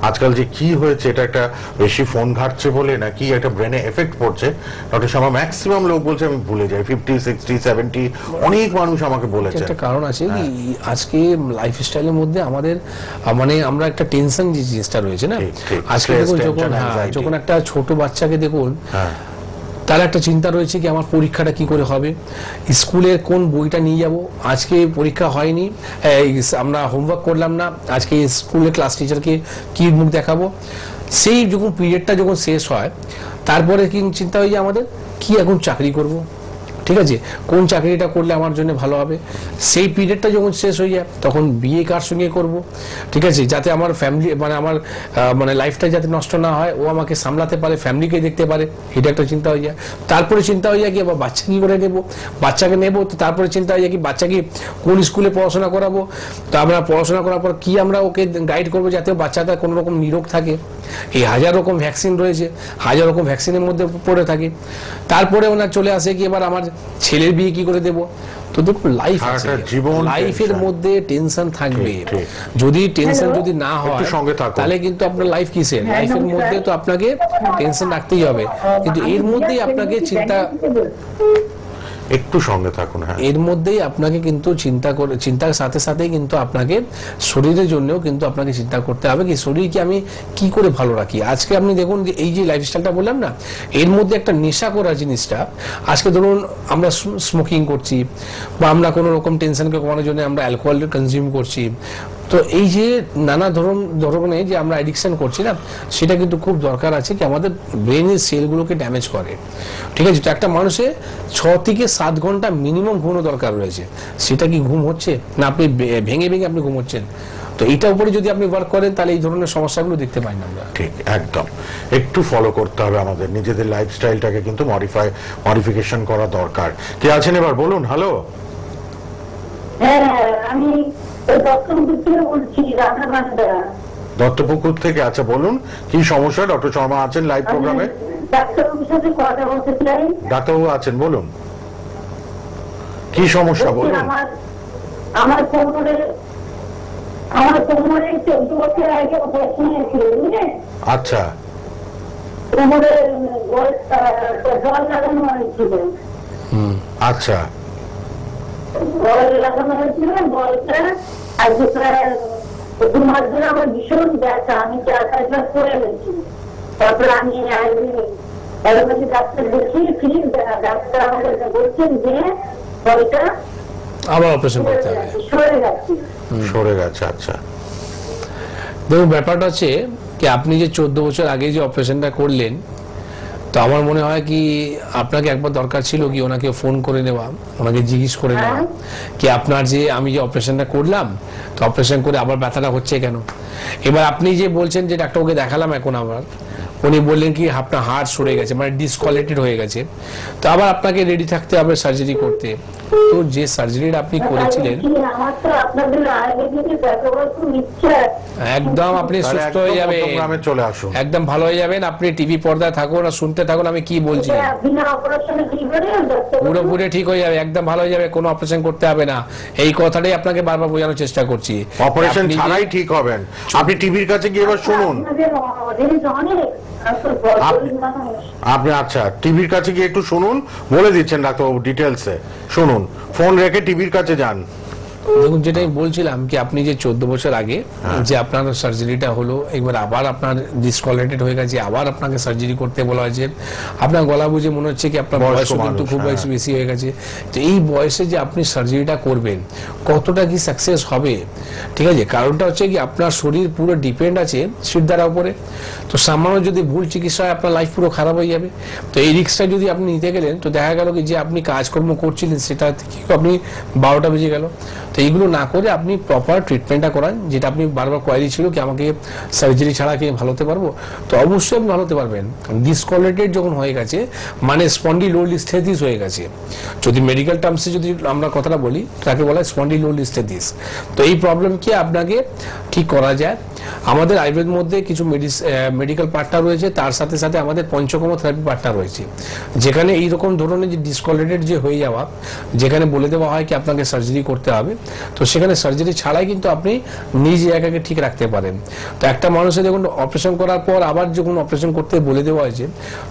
আজকাল যে কি হয়েছে, এটা একটা বেশি ফোন ঘাটছে বলে নাকি একটা ব্রেনে এফেক্ট পড়ছে, ডক্টর শর্মা, ম্যাক্সিমাম লোক বলছে আমি ভুলে যাই, 50, 60, 70, অনেক মানুষ আমাকে বলেছে। একটা কারণ আছে কি আজকে লাইফস্টাইলের মধ্যে আমাদের মানে আমরা একটা টেনশন যে জিনিসটা রয়েছে না, আজকে দেখুন যখন একটা ছোট বাচ্চাকে দেখুন তার একটা চিন্তা রয়েছে কি আমার পরীক্ষাটা কি করে হবে, স্কুলের কোন বইটা নিয়ে যাব, আজকে পরীক্ষা হয়নি, আমরা হোমওয়ার্ক করলাম না, আজকে স্কুলের ক্লাস টিচারকে কি মুখ দেখাবো। সেই যখন পিরিয়ডটা যখন শেষ হয় তারপরে কি চিন্তা হয়ে যায় আমাদের কি এখন চাকরি করব, ঠিক আছে, কোন চাকরিটা করলে আমার জন্য ভালো হবে। সেই পিরিয়ডটা যখন শেষ হয়ে যায় তখন বিয়ে কার সঙ্গে করব, ঠিক আছে, যাতে আমার ফ্যামিলি মানে আমার মানে লাইফটা যাতে নষ্ট না হয়, ও আমাকে সামলাতে পারে, ফ্যামিলিকে দেখতে পারে, এটা একটা চিন্তা হয়ে যায়। তারপরে চিন্তা হয়ে যায় কি আবার বাচ্চা কী করে নেবো, বাচ্চাকে নেবো, তো তারপরে চিন্তা হয়ে যায় কি বাচ্চাকে কোন স্কুলে পড়াশোনা করাবো, তো আমরা পড়াশোনা করার পর কি আমরা ওকে গাইড করবো যাতে বাচ্চাটা কোনো রকম নিরোগ থাকে। এই হাজার রকম ভ্যাকসিন রয়েছে, হাজার রকম ভ্যাকসিনের মধ্যে পড়ে থাকে। তারপরে ওনার চলে আসে কি এবার আমার ছেলের বিয়ে কি করে দেব। তো দেখুন লাইফ আছে, লাইফের মধ্যে টেনশন থাকবে, যদি টেনশন যদি না হয় তাহলে কিন্তু আপনার লাইফ কিসের, লাইফের মধ্যে তো আপনাকে টেনশন রাখতেই হবে, কিন্তু এর মধ্যেই আপনাকে চিন্তা, একটু সঙ্গে থাকুন, হ্যাঁ, এর মধ্যেই আপনাকে কিন্তু চিন্তার সাথে সাথে কিন্তু আপনাকে শরীরের জন্যও কিন্তু আপনাকে চিন্তা করতে হবে কি শরীরকে আমি কি করে ভালো রাখি। আজকে আপনি দেখুন যে এই যে লাইফস্টাইলটা বললাম না, এর মধ্যে একটা নেশা করা জিনিসটা, আজকে ধরুন আমরা স্মোকিং করছি বা আমরা কোনো রকম টেনশনকে কমানোর জন্য আমরা অ্যালকোহল কনজিউম করছি, তো এই যে নানা ধরনের যে আমরা অ্যাডিকশন করছি না, সেটা কিন্তু খুব দরকার আছে কি আমাদের ব্রেনের সেলগুলোকে ড্যামেজ করে, ঠিক আছে। তো একটা মানুষের 6 থেকে 7 ঘন্টা মিনিমাম ঘুমানো দরকার রয়েছে, সেটা কি ঘুম হচ্ছে না আপনি ভেঙে ভেঙে আপনি ঘুমোচ্ছেন। তো এইটার উপরে যদি আপনি ওয়ার্ক করেন তাহলে এই ধরনের সমস্যাগুলো দেখতে পাই না আমরা। ঠিক, একদম একটু ফলো করতে হবে আমাদের নিজেদের লাইফস্টাইলটাকে কিন্তু মডিফিকেশন করা দরকার। কে আছেন এবার বলুন। হ্যালো, হ্যাঁ আমি দত্তপুকুর থেকে বলছি, দত্তপুকুর থেকে। আচ্ছা বলুন কি সমস্যা, ডক্টর শর্মা আছেন লাইভ প্রোগ্রামে। ডাক্তারবাবুর সাথে কথা বলতে চাই। ডাক্তারবাবু আছেন, বলুন কি সমস্যা বলুন। আমার কোমরে 14 বছর আগে অপারেশন হয়েছিল, বুঝলেন। আচ্ছা, কোমরে জল লাগানো হয়েছিল। আচ্ছা, বল লাগানো হয়েছিল, বলটা আজকে প্রায় 2 মাস ধরে আমার ভীষণ ব্যথা, আমি 4-5 মাস করে গেছি। তারপর আমি অ্যালোপ্যাথি ডাক্তার দেখিয়েছি, ডাক্তার আমাদের বলছেন যে বলটা আবার অপারেশন করতে হবে, সরে গেছে। আচ্ছা দেখুন ব্যাপারটা হচ্ছে কি আপনি যে 14 বছর আগে যে অপারেশনটা করলেন, তো আমার মনে হয় কি আপনাকে একবার দরকার ছিল কি ওনাকে ফোন করে নেওয়া, ওনাকে জিজ্ঞেস করে নেওয়া কি আপনার যে আমি যে অপারেশনটা করলাম, তো অপারেশন করে আবার ব্যথাটা হচ্ছে কেন। এবার আপনি যে বলছেন যে ডাক্তারকে দেখালাম এখন আবার, উনি বললেন কি আপনার হাড় সরে গেছে, মানে ডিসকোয়ালিটেড হয়ে গেছে, তো আবার আপনাকে রেডি থাকতে হবে সার্জারি করতে। তো যে সার্জারিটা আপনি করেছিলেন একদম আপনি সুস্থ হয়ে যাবেন, চলে আসুন, একদম ভালো হয়ে যাবেন। আপনি টিভি পর্দায় থাকুন আর শুনতে থাকুন আমি কি বলছি, পুরোপুরি ঠিক হয়ে যাবে, একদম ভালো হয়ে যাবে, কোনো অপারেশন করতে হবে না। এই কথাটাই আপনাকে বারবার বোঝানোর চেষ্টা করছি, অপারেশন ছাড়াই ঠিক হবেন। আপনি টিভির কাছে গিয়ে এবার শুনুন, আপনি আচ্ছা টিভির কাছে গিয়ে একটু শুনুন, বলে দিচ্ছেন ডাক্তারবাবু ডিটেলসে, শুনুন, ফোন রেখে টিভির কাছে যান। দেখুন যেটা আমি বলছিলাম কি আপনি যে 14 বছর আগে যে আপনার সার্জারিটা হলো, একবার আবার আপনার ডিসকোয়ালিটেড হয়ে গেছে, আবার আপনাকে সার্জারি করতে বলা হয়েছে, আপনার গলা বুঝে মনে হচ্ছে কি আপনার বয়স কিন্তু খুব বেশি হয়ে গেছে। তো এই বয়সে যে আপনি সার্জারিটা করবেন কতটা কি সাকসেস হবে, ঠিক আছে, কারণটা হচ্ছে কি আপনার শরীর পুরো ডিপেন্ড আছে সিদ্ধারার উপরে। তো সামান্য যদি ভুল চিকিৎসা হয় আপনার লাইফ পুরো খারাপ হয়ে যাবে। তো এই রিস্কটা যদি আপনি নিতে গেলেন তো দেখা গেল কি যে আপনি কাজকর্ম করছিলেন সেটা থেকে আপনি 12টা বেজে গেল। তো এইগুলো না করে আপনি প্রপার ট্রিটমেন্টটা করান, যেটা আপনি বারবার কোয়ারি ছিল কি আমাকে সার্জারি ছাড়া কি ভালো হতে পারবো, তো অবশ্যই আপনি ভালো হতে পারবেন। ডিসকোয়ালিটেড যখন হয়ে গেছে মানে স্পন্ডিলোলিস্থেসিস হয়ে গেছে, যদি মেডিকেল টার্মসে যদি আমরা কথাটা বলি তাকে বলা হয় স্পন্ডিলোলিস্থেসিস। তো এই প্রবলেম কি আপনাকে ঠিক করা যায়। আমাদের আয়ুর্বেদ মধ্যে কিছু মেডিকেল পার্টটা রয়েছে, তার সাথে সাথে আমাদের পঞ্চকর্ম থেরাপি পার্টটা রয়েছে, যেখানে এইরকম ধরনের যে ডিসকোয়ালিটেড যে হয়ে যাওয়া, যেখানে বলে দেওয়া হয় কি আপনাকে সার্জারি করতে হবে, তো সেখানে সার্জারি ছাড়াই কিন্তু আপনি নিজ জায়গাকে ঠিক রাখতে পারেন। তো একটা মানুষের দেখুন অপারেশন করার পর আবার যখন অপারেশন করতে বলে দেওয়া হয়েছে,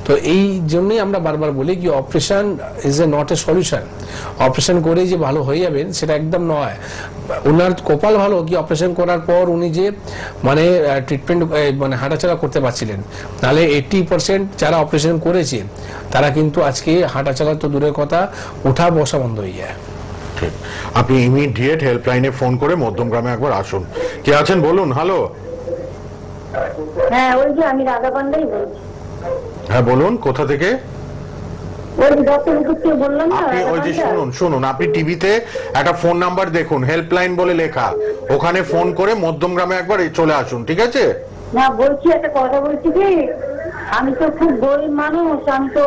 তো এই জন্যই আমরা বারবার বলি কি operation is a not a solution. Operation করে যে ভালো হয়ে যাবেন সেটা একদম নয়, ওনার কপাল ভালো কি অপারেশন করার পর উনি যে মানে ট্রিটমেন্ট মানে হাঁটাচলা করতে পারছিলেন, নাহলে 80% যারা অপারেশন করেছে তারা কিন্তু আজকে হাঁটাচলা তো দূরের কথা, ওঠা বসা বন্ধ হয়ে যায়। ঠিক, আপনি ইমিডিয়েট হেল্পলাইনে ফোন করে মধ্যমগ্রামে একবার আসুন। কে আছেন বলুন? হ্যালো। হ্যাঁ ওই যে আমি রাধা পান্ডাই বলছি। হ্যাঁ বলুন, কোথা থেকে? ওই ডক্টর বললাম না, আপনি ওই যে শুনুন, আপনি টিভিতে একটা ফোন নাম্বার দেখুন, হেল্পলাইন বলে লেখা, ওখানে ফোন করে মধ্যমগ্রামে একবার চলে আসুন, ঠিক আছে? না বলছি একটা কথা বলছি কি, আমি তো খুব গরিব মানুষ, আমি তো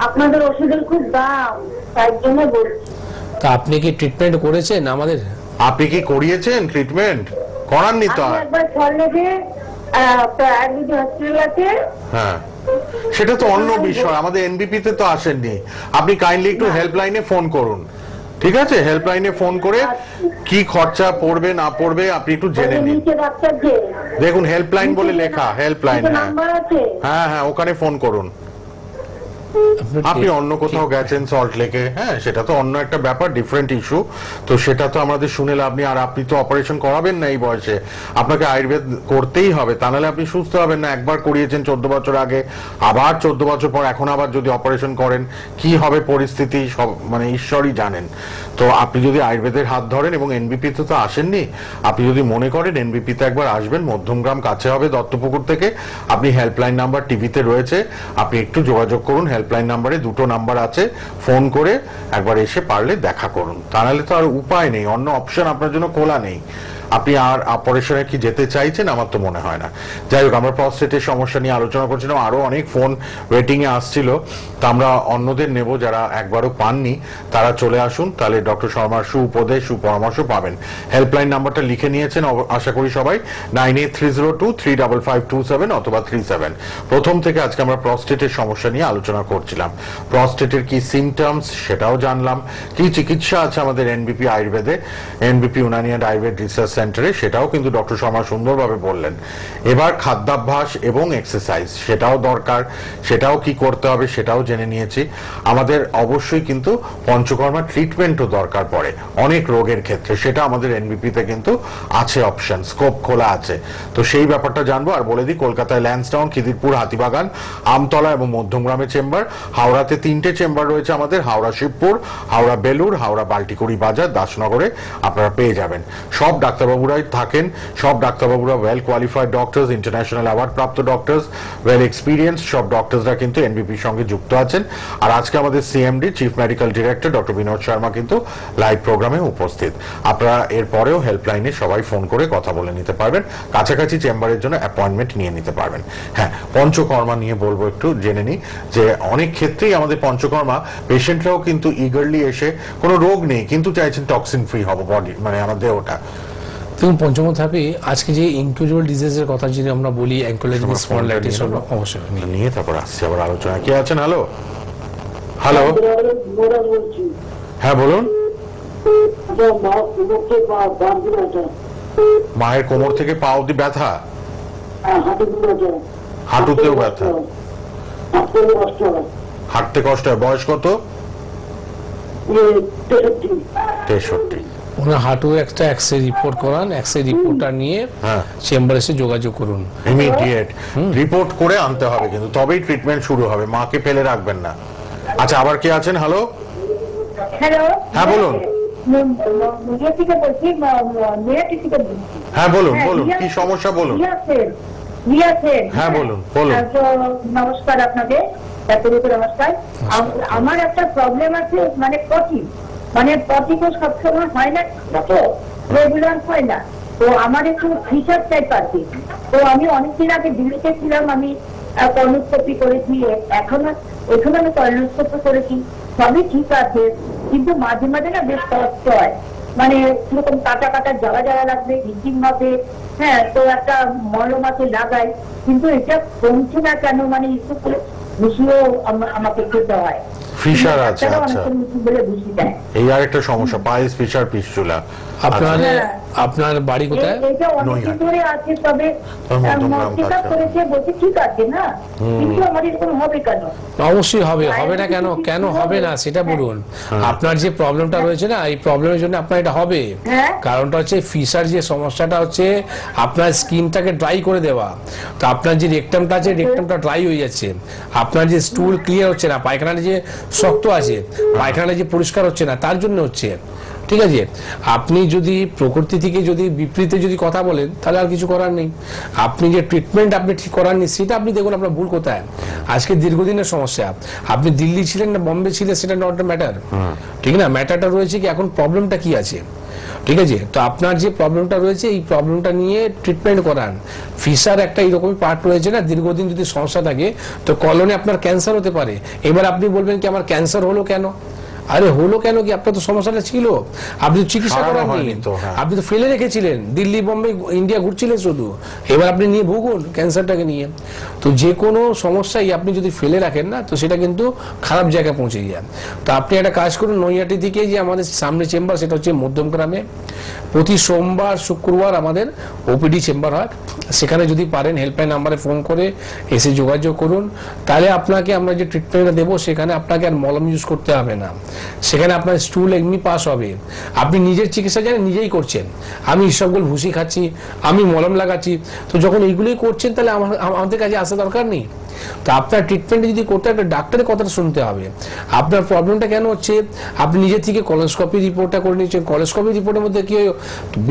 আপনাদের ওষুধের খুব দাম, তাই জন্য বলছি। তা আপনি কি ট্রিটমেন্ট করেছেন আমাদের? আপনি কি করিয়েছেন ট্রিটমেন্ট? করাননি তো? আমি একবার ছড়লেগে আয়ুর্বেদ হসপিটাল আছে। হ্যাঁ, সেটা তো অন্য বিষয়, আমাদের এনবিপি তে তো আসেননি। আপনি কাইন্ডলি একটু হেল্পলাইনে ফোন করুন, ঠিক আছে? হেল্পলাইনে ফোন করে কি খরচা পড়বে না পড়বে আপনি একটু জেনে নিন। দেখুন হেল্পলাইন বলে লেখা, হেল্পলাইন। হ্যাঁ হ্যাঁ, ওখানে ফোন করুন। আপনি অন্য কোথাও গেছেন সল্ট লেকে, হ্যাঁ সেটা তো অন্য একটা ব্যাপার, ডিফারেন্ট ইস্যু, তো সেটা তো আমাদের শুনে লাভ নেই। আর আপনি তো অপারেশন করাবেন না এই বয়সে, আপনাকে আয়ুর্বেদ করতেই হবে, তা নাহলে আপনি সুস্থ হবেন না। একবার করিয়েছেন 14 বছর আগে, আবার 14 বছর পর এখন আবার যদি অপারেশন করেন কি হবে পরিস্থিতি সব মানে ঈশ্বরই জানেন। তো আপনি যদি আয়ুর্বেদের হাত ধরেন এবং এনবিপি তে তো আসেননি, আপনি যদি মনে করেন এনবিপি তে একবার আসবেন, মধ্যমগ্রাম কাছে হবে দত্তপুকুর থেকে, আপনি হেল্পলাইন নাম্বার টিভিতে রয়েছে, আপনি একটু যোগাযোগ করুন। হেল্পলাইন নাম্বারে 2টো নাম্বার আছে, ফোন করে একবার এসে পারলে দেখা করুন, তা নাহলে তো আর উপায় নেই, অন্য অপশন আপনার জন্য খোলা নেই। আপনি আর অপারেশনে কি যেতে চাইছেন? আমার তো মনে হয় না। যাই হোক, আমরা প্রস্টেটের সমস্যা নিয়ে আলোচনা করছিলাম, আরো অনেক ফোন ওয়েটিং এ আসছিল, তা আমরা অন্যদের নেব যারা একবারও পাননি, তারা চলে আসুন, তাহলে ডক্টর শর্মার সুউপদেশ সুপরামর্শ পাবেন। হেল্পলাইন নাম্বারটা লিখে নিয়েছেন আশা করি সবাই, 9830235527 অথবা 37। প্রথম থেকে আজকে আমরা প্রস্টেটের সমস্যা নিয়ে আলোচনা করছিলাম, প্রস্টেটের কি সিমটমস সেটাও জানলাম, কি চিকিৎসা আছে আমাদের এনবিপি আয়ুর্বেদে, NBP Unani and Ayurveda research সেন্টারে, সেটাও কিন্তু ডক্টর শর্মা সুন্দরভাবে বললেন। এবার খাদ্যাভ্যাস এবং এক্সারসাইজ সেটাও দরকার, সেটাও কি করতে হবে সেটাও জেনে নিয়েছি। আমাদের অবশ্যই কিন্তু পঞ্চকর্মা ট্রিটমেন্টও দরকার পড়ে অনেক রোগের ক্ষেত্রে, সেটা আমাদের এনবিপি তে কিন্তু আছে, অপশন স্কোপ খোলা আছে, তো সেই ব্যাপারটা জানবো। আর বলে দিই, কলকাতায় ল্যান্সডাউন, খিদিরপুর, হাতিবাগান, আমতলা এবং মধ্যমগ্রামে চেম্বার, হাওড়াতে 3টে চেম্বার রয়েছে আমাদের, হাওড়া শিবপুর, হাওড়া বেলুর, হাওড়া বাল্টিকুড়ি বাজার, দাসনগরে আপনারা পেয়ে যাবেন। সব ডাক্তারবাবুরাই থাকেন, সব ডাক্তারবাবুরা well qualified doctors, international award প্রাপ্ত ডক্টরস, ওয়েল এক্সপিরিয়েন্স, সব ডক্টরসরা কিন্তু এনবিপির সঙ্গে যুক্ত আছেন। আর আজকে আমাদের CMD chief medical director doctor Binod Sharma কিন্তু লাইভ প্রোগ্রামে উপস্থিত। আপনারা এরপরেও হেল্পলাইনে সবাই ফোন করে কথা বলে নিতে পারবেন, কাছাকাছি চেম্বারের জন্য অ্যাপয়েন্টমেন্ট নিয়ে নিতে পারবেন। হ্যাঁ, পঞ্চকর্মা নিয়ে বলবো একটু জেনে নিই, যে অনেক ক্ষেত্রেই আমাদের পঞ্চকর্মা পেশেন্টরাও কিন্তু ইগারলি এসে কোনো রোগ নেই কিন্তু চাইছেন টক্সিন ফ্রি হবো বডি, মানে আমাদের ওটা। দেখুন পঞ্চম ধাপে আজকে যে ইনকিউরেবল ডিজিজের কথা যদি আমরা বলি, অ্যাঙ্কোলাইটিস, স্পন্ডাইটিস হলো, অবশ্যই নিয়ে তারপর আসছে আবার আলোচনা। কে আছেন? হ্যালো হ্যালো, হ্যাঁ বলুন। মায়ের কোমর থেকে পা অবধি ব্যথা, হাঁটুতেও ব্যথা, হাঁটতে কষ্ট হয়, বয়স কত? 63। ওনার হাঁটু একটা এক্সরে রিপোর্ট করান, এক্সরে রিপোর্টটা নিয়ে চেম্বারে এসে যোগাযোগ করুন, ইমিডিয়েট রিপোর্ট করে আনতে হবে কিন্তু, তবেই ট্রিটমেন্ট শুরু হবে, মাকে ফেলে রাখবেন না। আচ্ছা, আবার কে আছেন? হ্যালো হ্যালো, হ্যাঁ বলুন। হ্যাঁ বলুন বলুন, কি সমস্যা বলুন। হ্যাঁ বলুন বলুন। নমস্কার আপনাদের, নমস্কার। আমার একটা প্রবলেম আছে, মানে পটি তো সবসময় হয় না, রেগুলার হয় না, তো আমার একটু ফিচার টাইপ আছে। তো আমি অনেকদিন আগে দিল্লিতে ছিলাম, আমি কর্নোস্কোপি করেছি, এখনো ওইখানে আমি কর্নোস্কোপি করেছি, সবই ঠিক আছে, কিন্তু মাঝে মাঝে না বেশ কষ্ট হয়, মানে সেরকম কাটা কাটা জ্বালা জ্বালা লাগবে, হিটিং হবে। হ্যাঁ, তো একটা মলম আছে লাগাই, কিন্তু এটা কমছে না কেন, মানে একটু করে ভুষিও আমাকে খেতে হয়। ফিশার আছে, আচ্ছা, এই আর একটা সমস্যা, পাইলস, ফিশার, পিস্টুলা। আপনার আপনার বাড়ি কোথায়? এটা অনেকদিন ধরে আছে, তবে চেক আপ করেছে, বলছে ঠিক আছে না, কিন্তু আমার এরকম হবে কেন? অবশ্যই হবে, হবে না কেন? কেন হবে না সেটা বলুন। আপনার যে প্রবলেমটা রয়েছে না, এই প্রবলেমের জন্য আপনার এটা হবে। কারণটা হচ্ছে ফিশার যে সমস্যাটা হচ্ছে আপনার স্কিনটাকে ড্রাই করে দেওয়া। তো আপনার যে রেকটামটা আছে, রেকটামটা ড্রাই হয়ে যাচ্ছে। আপনার যে স্টুল ক্লিয়ার হচ্ছে না, পায়খানাটা যে শক্ত আছে, পায়খানাটা যে পরিষ্কার হচ্ছে না, তার জন্য হচ্ছে। ঠিক আছে, আপনি যদি প্রকৃতি থেকে যদি বিপরীতে যদি কথা বলেন তাহলে আর কিছু করার নেই। আপনি যে ট্রিটমেন্ট আপনি ঠিক করাননি সেটা আপনি দেখুন আপনার ভুল কোথায়। আজকে দীর্ঘদিনের সমস্যা, আপনি দিল্লি ছিলেন না বম্বে ছিলেন সেটা নট ম্যাটার, ঠিক না? ম্যাটারটা রয়েছে কি এখন প্রবলেমটা কি আছে। ঠিক আছে, তো আপনার যে প্রবলেমটা রয়েছে এই প্রবলেমটা নিয়ে ট্রিটমেন্ট করান। ফিশার একটা এইরকমই পার্ট রয়েছে না, দীর্ঘদিন যদি সমস্যা থাকে তো কলনে আপনার ক্যান্সার হতে পারে। এবার আপনি বলবেন কি আমার ক্যান্সার হলো কেন? আরে হলো কেন কি, আপনার তো সমস্যাটা ছিল, আপনি তো চিকিৎসা করাননি, আপনি তো ফেলে রেখেছিলেন, দিল্লি বোম্বে ইন্ডিয়া ঘুরছিলেন শুধু, এবার আপনি নিয়ে ভুগুন ক্যান্সারটাকে নিয়ে। তো যে কোনো সমস্যাই আপনি যদি ফেলে রাখেন না তো সেটা কিন্তু খারাপ জায়গায় পৌঁছে যায়। তো আপনি একটা কাজ করুন, নৈহাটি থেকে যে আমাদের সামনে চেম্বার সেটা হচ্ছে মধ্যমগ্রামে, প্রতি সোমবার শুক্রবার আমাদের ওপিডি চেম্বার হয়। সেখানে যদি পারেন হেল্পলাইন নাম্বারে ফোন করে এসে যোগাযোগ করুন, তাহলে আপনাকে আমরা যে ট্রিটমেন্টটা দেবো সেখানে আপনাকে আর মলম ইউজ করতে হবে না, সেখানে আপনার স্টুল এমনি পাস হবে। আপনি নিজের চিকিৎসা জানেন, নিজেই করছেন। আমি সবগুলো ভুসি খাচ্ছি, আমি মলম লাগাচ্ছি, তো যখন এইগুলোই করছেন তাহলে আমাদের কাছে আসা দরকার নেই। তো আপনার ট্রিটমেন্ট যদি করতে একটা ডাক্তারের কথাটা শুনতে হবে। আপনার প্রবলেমটা কেন হচ্ছে, আপনি নিজে থেকে কলোনোস্কোপি রিপোর্টটা করে নিচ্ছেন, কলোনোস্কোপি রিপোর্টের মধ্যে কি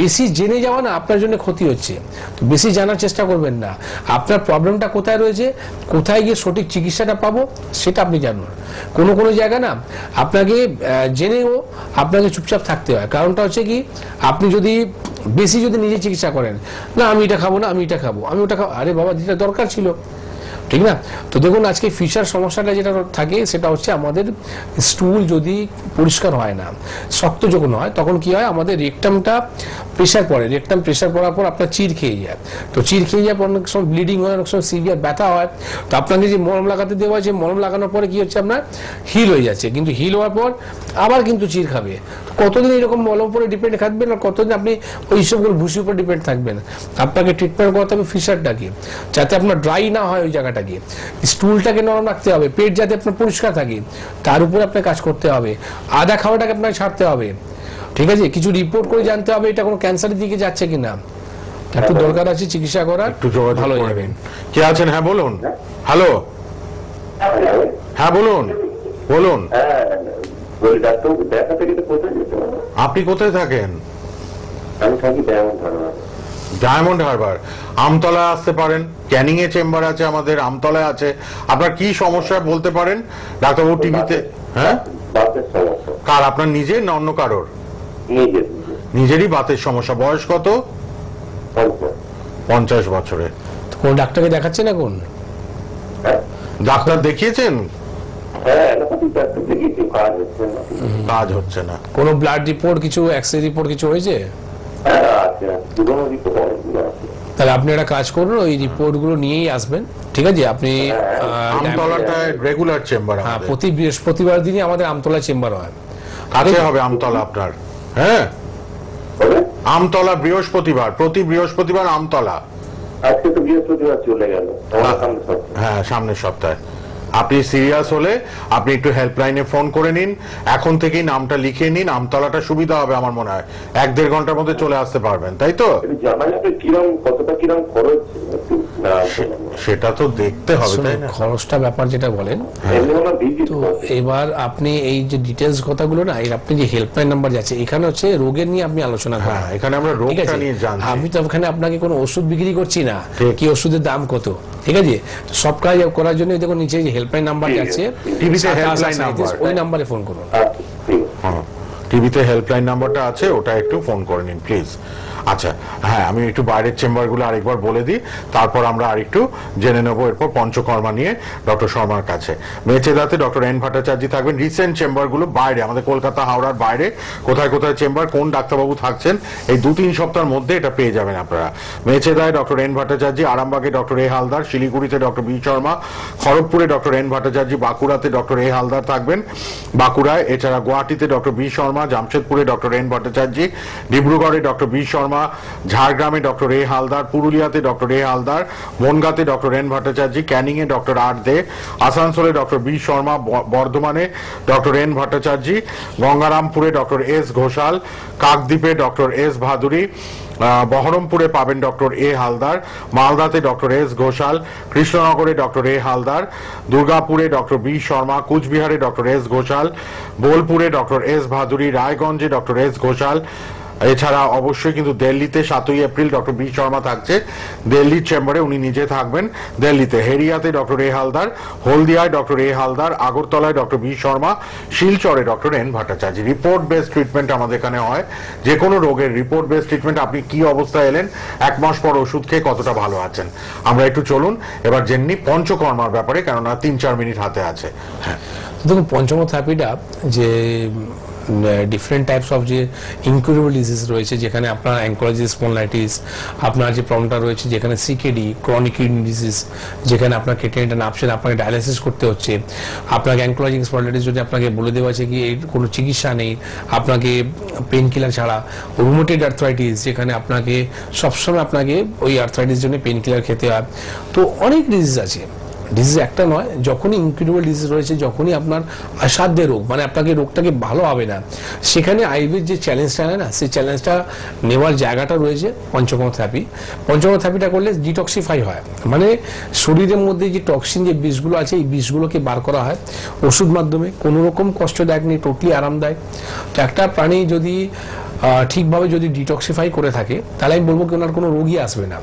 বেশি জেনে যাওয়া না আপনার জন্য ক্ষতি হচ্ছে। তো বেশি জানার চেষ্টা করবেন না, আপনার প্রবলেমটা কোথায় রয়েছে, কোথায় গিয়ে সঠিক চিকিৎসাটা পাবো সেটা আপনি জানুন। কোনো কোনো জায়গা না আপনাকে জেনেও আপনাকে চুপচাপ থাকতে হয়। কারণটা হচ্ছে কি, আপনি যদি বেশি যদি নিজে চিকিৎসা করেন, না আমি এটা খাবো না, আমি এটা খাবো, আমি ওটা খাবো, আরে বাবা যেটা দরকার ছিল, ঠিক না? তো দেখুন আজকে ফিশার সমস্যাটা যেটা থাকে সেটা হচ্ছে আমাদের স্টুল যদি পরিষ্কার হয় না, শক্ত যখন হয় তখন কি হয়, আমাদের রেকটামটা প্রেশার পড়ে, রেকটাম প্রেশার পড়ার পর আপনার চির খেয়ে যায়। তো চির খেয়ে যাওয়ার পর অনেক সময় ব্লিডিং হয়, অনেক সময় সিভিয়ার ব্যথা হয়। তো আপনাকে যে মলম লাগাতে দেওয়া হয়েছে, মলম লাগানোর পরে কি হচ্ছে, আপনার হিল হয়ে যাচ্ছে, কিন্তু হিল হওয়ার পর আবার কিন্তু চির খাবে। কতদিন এরকম মলম পরে ডিপেন্ড থাকবেন, আর কতদিন আপনি ওই সবগুলো ভুসির উপর ডিপেন্ড থাকবেন? আপনাকে ট্রিটমেন্ট করতে হবে ফিশারটাকে, যাতে আপনার ড্রাই না হয় ওই জায়গাটাকে, স্টুলটাকে নরম রাখতে হবে, পেট যাতে আপনার পরিষ্কার থাকে তার উপরে আপনার কাজ করতে হবে, আদা খাওয়াটাকে আপনাকে ছাড়তে হবে। ঠিক আছে, কিছু রিপোর্ট করে জানতে হবে এটা কোনো ক্যান্সারের দিকে যাচ্ছে কিনা, একটু দরকার আছে চিকিৎসা করার, একটু যোগাযোগ ভালো করে যাবেন। কে আছেন? হ্যাঁ বলুন। হ্যালো, হ্যাঁ বলুন বলুন। আপনি কোথায় থাকেন? আমি থাকি ডায়মন্ড হারবার। ডায়মন্ড হারবার, আমতলায় আসতে পারেন, ক্যানিং এ চেম্বার আছে আমাদের, আমতলায় আছে। আপনার কি সমস্যা বলতে পারেন ডাক্তারবাবু টিভিতে? হ্যাঁ, বাতের সমস্যা। কার, আপনার নিজের না অন্য কারোর? নিজের। নিজেরই বাতের সমস্যা। বয়স কত? 50 বছরে। কোন ডাক্তারকে দেখাচ্ছেন এখন? ডাক্তার দেখিয়েছেন? হ্যাঁ, ডাক্তার দেখিয়েছি, কাজ হচ্ছে না। কোনো ব্লাড রিপোর্ট, কিছু এক্সরে রিপোর্ট কিছু হয়েছে? হ্যাঁ আছে, পুরোনো রিপোর্ট অনেকগুলো আছে। তাহলে আপনি একটা কাজ করুন, ওই রিপোর্টগুলো নিয়েই আসবেন। ঠিক আছে, আপনি আমতলাটায় রেগুলার চেম্বার হ্যাঁ, আমাদের। প্রতি বৃহস্পতিবার দিনই আমাদের আমতলা চেম্বার হয়। কাছে হবে আমতলা আপনার? হ্যাঁ, আমতলা বৃহস্পতিবার, প্রতি বৃহস্পতিবার আমতলা। আজকে তো বৃহস্পতিবার চলে গেল, হ্যাঁ সামনের সপ্তাহে। আপনি সিরিয়াস হলে আপনি একটু হেল্পলাইনে ফোন করে নিন, এখন থেকেই নামটা লিখে নিন। আমতলাটা সুবিধা হবে আমার মনে হয়, 1-1.5 ঘন্টার মধ্যে চলে আসতে পারবেন, তাই তো? জানা যাবে কিরম, কতটা কিরম খরচ সেটা তো দেখতে হবে, তাই না? খরচটা ব্যাপার যেটা বলেন, তো এবার আপনি এই যে ডিটেলস কথাগুলো না, আপনি যে হেল্পলাইন নাম্বার যাচ্ছে এখানে হচ্ছে রোগের নিয়ে আপনি আলোচনা করেন। হ্যাঁ, এখানে আমরা রোগটা নিয়ে জানছি। আমি তো ওখানে আপনাকে কোনো ওষুধ বিক্রি করছি না, কি ওষুধের দাম কত, ঠিক আছে? সব কাজ করার জন্য দেখুন নিচে যে হেল্পলাইন নাম্বার যাচ্ছে, টিভিতে হেল্পলাইন নাম্বার, ওই নাম্বারে ফোন করুন। টিভিতে হেল্পলাইন নাম্বারটা আছে, ওটা একটু ফোন করে নিন প্লিজ। আচ্ছা, হ্যাঁ, আমি একটু বাইরের চেম্বারগুলো আরেকবার বলে দিই, তারপর আমরা আরেকটু জেনে নেবো এরপর পঞ্চকর্মা নিয়ে ডক্টর শর্মার কাছে। মেচেদাতে ডক্টর এন ভট্টাচার্য থাকবেন। রিসেন্ট চেম্বারগুলো বাইরে, আমাদের কলকাতা হাওড়ার বাইরে কোথায় কোথায় চেম্বার, কোন ডাক্তারবাবু থাকছেন, এই 2-3 সপ্তাহের মধ্যে এটা পেয়ে যাবেন আপনারা। মেচেদায় ডক্টর এন ভট্টাচার্য, আরামবাগে ডক্টর এ হালদার, শিলিগুড়িতে ডক্টর বি শর্মা, খড়গপুরে ডক্টর এন ভট্টাচার্য, বাঁকুড়াতে ডক্টর এ হালদার থাকবেন বাঁকুড়ায়, এছাড়া গুয়াহাটিতে ডক্টর বি শর্মা, জামশেদপুরে ডক্টর এন ভট্টাচার্য, ডিব্রুগড়ে ডক্টর বি শর্মা, ঝাড়গ্রামে ডক্টর এ হালদার, পুরুলিয়াতে ডক্টর এ হালদার, বনগাঁতে ডক্টর এন ভট্টাচার্য, ক্যানিং এ ডক্টর আর দে, আসানসোলে ডক্টর বি শর্মা, বর্ধমানে ডক্টর এন ভট্টাচার্য, গঙ্গারামপুরে ডক্টর এস ঘোষাল, কাকদ্বীপে ডক্টর এস ভাদুরী, বহরমপুরে পাবেন ডক্টর এ হালদার, মালদাতে ডক্টর এস ঘোষাল, কৃষ্ণনগরে ডক্টর এ হালদার, দুর্গাপুরে ডক্টর বি শর্মা, কুচবিহারে ডক্টর এস ঘোষাল, বোলপুরে ডক্টর এস ভাদুরী, রায়গঞ্জে ডক্টর এস ঘোষাল। এছাড়া অবশ্যই কিন্তু দিল্লিতে 7ই এপ্রিল ডক্টর বি শর্মা থাকছে, দিল্লির চেম্বারে উনি নিজে থাকবেন দিল্লিতে। হেরিয়াতে ডক্টর এ হালদার, হলদিয়ায় ডক্টর এ হালদার, আগরতলায় ডক্টর বি শর্মা, শিলচরে doctor N Bhattacharya. Report based treatment আমাদের এখানে হয়, যে কোনো রোগের রিপোর্ট বেসড ট্রিটমেন্ট। আপনি কি অবস্থায় এলেন, 1 মাস পর ওষুধ খেয়ে কতটা ভালো আছেন। আমরা একটু চলুন এবার জেনে পঞ্চকর্মার ব্যাপারে, কেননা 3-4 মিনিট হাতে আছে। হ্যাঁ, দেখুন পঞ্চকর্মা থেরাপিটা যে ডিফারেন্ট টাইপস অফ যে ইনকিউরেবল ডিজিজ রয়েছে, যেখানে আপনার অ্যাঙ্কোলজিস স্পন্ডাইটিস, আপনার যে প্রবলেমটা রয়েছে যেখানে সিকেডি ক্রনিক কিডনি ডিজিজ, যেখানে আপনার কেটেনিটা নাপছেন, আপনাকে ডায়ালিসিস করতে হচ্ছে, আপনাকে অ্যাঙ্কোলজিক স্পন্ডাইটিস যদি আপনাকে বলে দেওয়া আছে কি এর কোনো চিকিৎসা নেই, আপনাকে পেন কিলার ছাড়া, রুমেটয়েড আর্থ্রাইটিস যেখানে আপনাকে সবসময় আপনাকে ওই আর্থ্রাইটিস জন্য পেন কিলার খেতে হয়। তো অনেক ডিজিজ আছে, ডিজিজ একটা নয়, যখনই ইনকিউরেবল ডিজিজ রয়েছে, যখনই আপনার অসাধ্য রোগ, মানে আপনাকে রোগটাকে ভালো হবে না, সেখানে আইভির যে চ্যালেঞ্জটা নেয় না, সেই চ্যালেঞ্জটা নেওয়ার জায়গাটা রয়েছে পঞ্চকর্মা থেরাপি। পঞ্চকর্মা থেরাপিটা করলে ডিটক্সিফাই হয়, মানে শরীরের মধ্যে যে টক্সিন যে বিষগুলো আছে এই বিষগুলোকে বার করা হয় ওষুধ মাধ্যমে, কোনো রকম কষ্টদায়ক নেই, টোটালি আরামদায়ক। তো একটা প্রাণী যদি ঠিকভাবে যদি ডিটক্সিফাই করে থাকে তাহলে আমি বলবো কি ওনার কোনো রোগই আসবে না।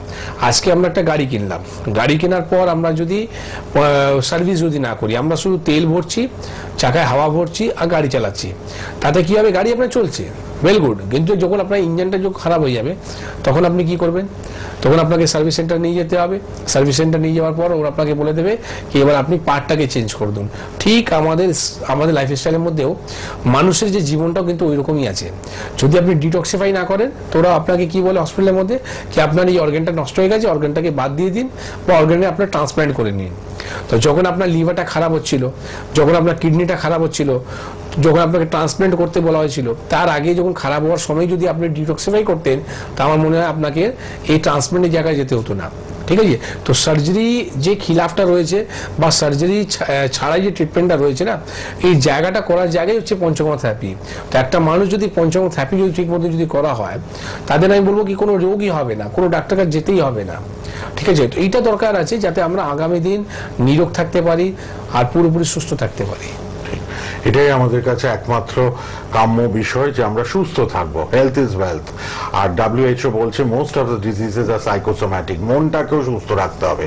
আজকে আমরা একটা গাড়ি কিনলাম, গাড়ি কেনার পর আমরা যদি সার্ভিস যদি না করি, আমরা শুধু তেল ভরছি, চাকায় হাওয়া ভরছি আর গাড়ি চালাচ্ছি, তাতে কি হবে, গাড়ি আপনার চলছে ওয়েল গুড, কিন্তু যখন আপনার ইঞ্জিনটা যখন খারাপ হয়ে যাবে তখন আপনি কি করবেন, তখন আপনাকে সার্ভিস সেন্টার নিয়ে যেতে হবে। সার্ভিস সেন্টার নিয়ে যাওয়ার পর ওরা আপনাকে বলে দেবে কি এবার আপনি পার্টটাকে চেঞ্জ করে দিন। ঠিক আমাদের লাইফস্টাইলের মধ্যেও মানুষের যে জীবনটাও কিন্তু ওই রকমই আছে। যদি আপনি ডিটক্সিফাই না করেন তো ওরা আপনাকে কি বলে হসপিটালের মধ্যে কি আপনার এই অর্গানটা নষ্ট হয়ে গেছে, অর্গানটাকে বাদ দিয়ে দিন বা অর্গানে আপনার ট্রান্সপ্লান্ট করে নিন। তো যখন আপনার লিভারটা খারাপ হচ্ছিল, যখন আপনার কিডনিটা খারাপ হচ্ছিল, যখন আপনাকে ট্রান্সপ্লান্ট করতে বলা হয়েছিল, তার আগে যখন খারাপ হওয়ার সময় যদি আপনি ডিটক্সিফাই করতেন তা আমার মনে হয় আপনাকে এই ট্রান্সপ্লান্টের জায়গায় যেতে হতো না। ঠিক আছে, তো সার্জারি যে খিলাফটা রয়েছে বা সার্জারি ছাড়াই যে ট্রিটমেন্টটা রয়েছে না, এই জায়গাটা করার জায়গায় হচ্ছে পঞ্চকর্মা থেরাপি। তো একটা মানুষ যদি পঞ্চকর্মা থেরাপি যদি ঠিক মতো যদি করা হয়, তাদের আমি বলবো কি কোনো রোগই হবে না, কোনো ডাক্তার কাছে যেতেই হবে না। ঠিক আছে, তো এইটা দরকার আছে যাতে আমরা আগামী দিন নিরোগ থাকতে পারি আর পুরোপুরি সুস্থ থাকতে পারি। এটাই আমাদের কাছে একমাত্র কাম্য বিষয় যে আমরা সুস্থ থাকবো, হেলথ ইজ ওয়েলথ। আর WHO বলছে most of the diseases are psychosomatic. মনটাকেও সুস্থ রাখতে হবে,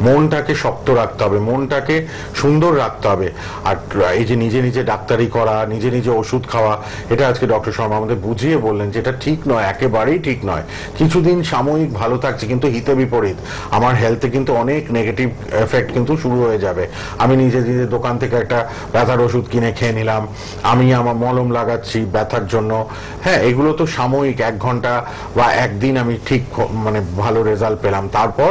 মনটাকে শক্ত রাখতে হবে, মনটাকে সুন্দর রাখতে হবে। আর এই যে নিজে নিজে ডাক্তারি করা, নিজে নিজে ওষুধ খাওয়া, এটা আজকে ডক্টর শর্মা আমাদের বুঝিয়ে বললেন যে এটা ঠিক নয়, একেবারেই ঠিক নয়। কিছুদিন সাময়িক ভালো থাকছে কিন্তু হিতে বিপরীত আমার হেলথে কিন্তু অনেক নেগেটিভ এফেক্ট কিন্তু শুরু হয়ে যাবে। আমি নিজে নিজে দোকান থেকে একটা ব্যথার ওষুধ কিনে খেয়ে নিলাম, আমি আমার মলম লাগাচ্ছি ব্যথার জন্য, হ্যাঁ এগুলো তো সাময়িক, 1 ঘন্টা বা একদিন আমি ঠিক মানে ভালো রেজাল্ট পেলাম, তারপর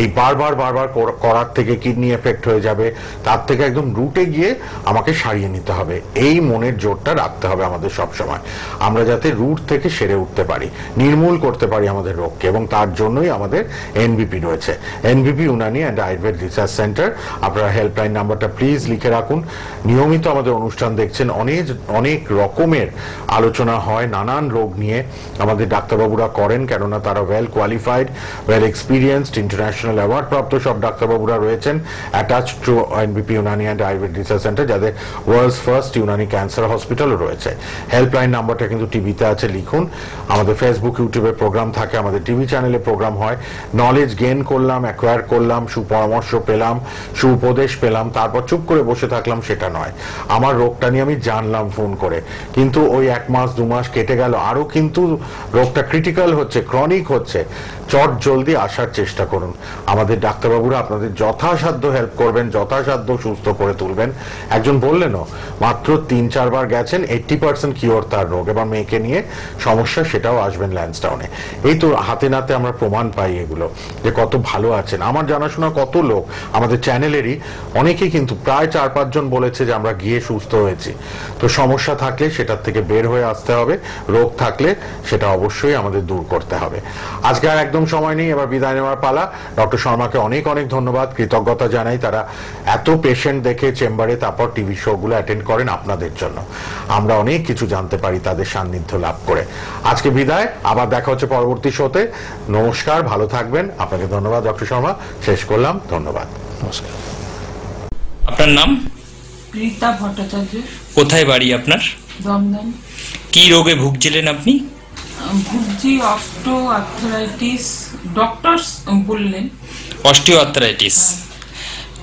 এই বারবার করার থেকে কিডনি এফেক্ট হয়ে যাবে। তার থেকে একদম রুটে গিয়ে আমাকে সারিয়ে নিতে হবে, এই মনের জোরটা রাখতে হবে আমাদের সব সময়, আমরা যাতে রুট থেকে সেরে উঠতে পারি, নির্মূল করতে পারি আমাদের রোগকে। এবং তার জন্যই আমাদের NBP রয়েছে, NBP Unani and Ayurveda research centre. আপনারা হেল্পলাইন নাম্বারটা প্লিজ লিখে রাখুন। নিয়মিত আমাদের অনুষ্ঠান দেখছেন, অনেক রকমের আলোচনা হয় নানান রোগ নিয়ে, আমাদের ডাক্তারবাবুরা করেন, কেননা তারা well qualified, well experienced, international award প্রাপ্ত সব ডাক্তারবাবুরা রয়েছেন attached to NBP Unani and Ayurveda research centre, যাদের ওয়ার্ল্ডস ফার্স্ট ইউনানি ক্যান্সার হসপিটালও রয়েছে। হেল্পলাইন নাম্বারটা কিন্তু টিভিতে আছে, লিখুন। আমাদের ফেসবুক ইউটিউবে প্রোগ্রাম থাকে, আমাদের টিভি চ্যানেলে প্রোগ্রাম হয়। নলেজ গেইন করলাম, অ্যাকোয়ার করলাম, সুপরামর্শ পেলাম, সুউপদেশ পেলাম, তারপর চুপ করে বসে থাকলাম, সেটা নয়। আমার আমার রোগটা নিয়ে আমি জানলাম ফোন করে, কিন্তু ওই 1 মাস 2 মাস কেটে গেল, আরো কিন্তু রোগটা ক্রিটিক্যাল হচ্ছে, ক্রনিক হচ্ছে, চট জলদি আসার চেষ্টা করুন। আমাদের ডাক্তারবাবুরা আপনাদের যথাসাধ্য হেল্প করবেন, যথাসাধ্য সুস্থ করে তুলবেন। একজন বললেনও মাত্র 3-4 বার গেছেন, 80% কিওর তার রোগ। এবার মেয়েকে নিয়ে সমস্যা, সেটাও আসবেন ল্যান্সডাউনে। এই তো হাতে নাতে আমরা প্রমাণ পাই এগুলো, যে কত ভালো আছেন। আমার জানাশোনা কত লোক আমাদের চ্যানেলেরই অনেকেই কিন্তু প্রায় 4-5 জন বলেছে যে আমরা গিয়ে সুস্থ হয়েছি। তো সমস্যা থাকলে সেটার থেকে বের হয়ে আসতে হবে, রোগ থাকলে সেটা অবশ্যই আমাদের দূর করতে হবে। আজকে আর একদম সময় নেই, এবার বিদায় নেওয়ার পালা। ডক্টর শর্মাকে অনেক অনেক ধন্যবাদ, কৃতজ্ঞতা জানাই। তারা এত পেশেন্ট দেখে চেম্বারে, তারপর টিভি শো গুলো অ্যাটেন্ড করেন আপনাদের জন্য। আমরা অনেক কিছু জানতে পারি তাদের সান্নিধ্য লাভ করে। আজকে বিদায়, আবার দেখা হচ্ছে পরবর্তী শোতে। নমস্কার, ভালো থাকবেন। আপনাকে ধন্যবাদ ডক্টর শর্মা, শেষ করলাম, ধন্যবাদ, নমস্কার। আপনার নাম? রীতা ভট্টাচার্য। কোথায় বাড়ি আপনার? দমদম। কি রোগে ভুগছিলেন আপনি? ভুগছি অস্টিও আর্থ্রাইটিস, ডক্টর বললেন। অস্টিও আর্থ্রাইটিস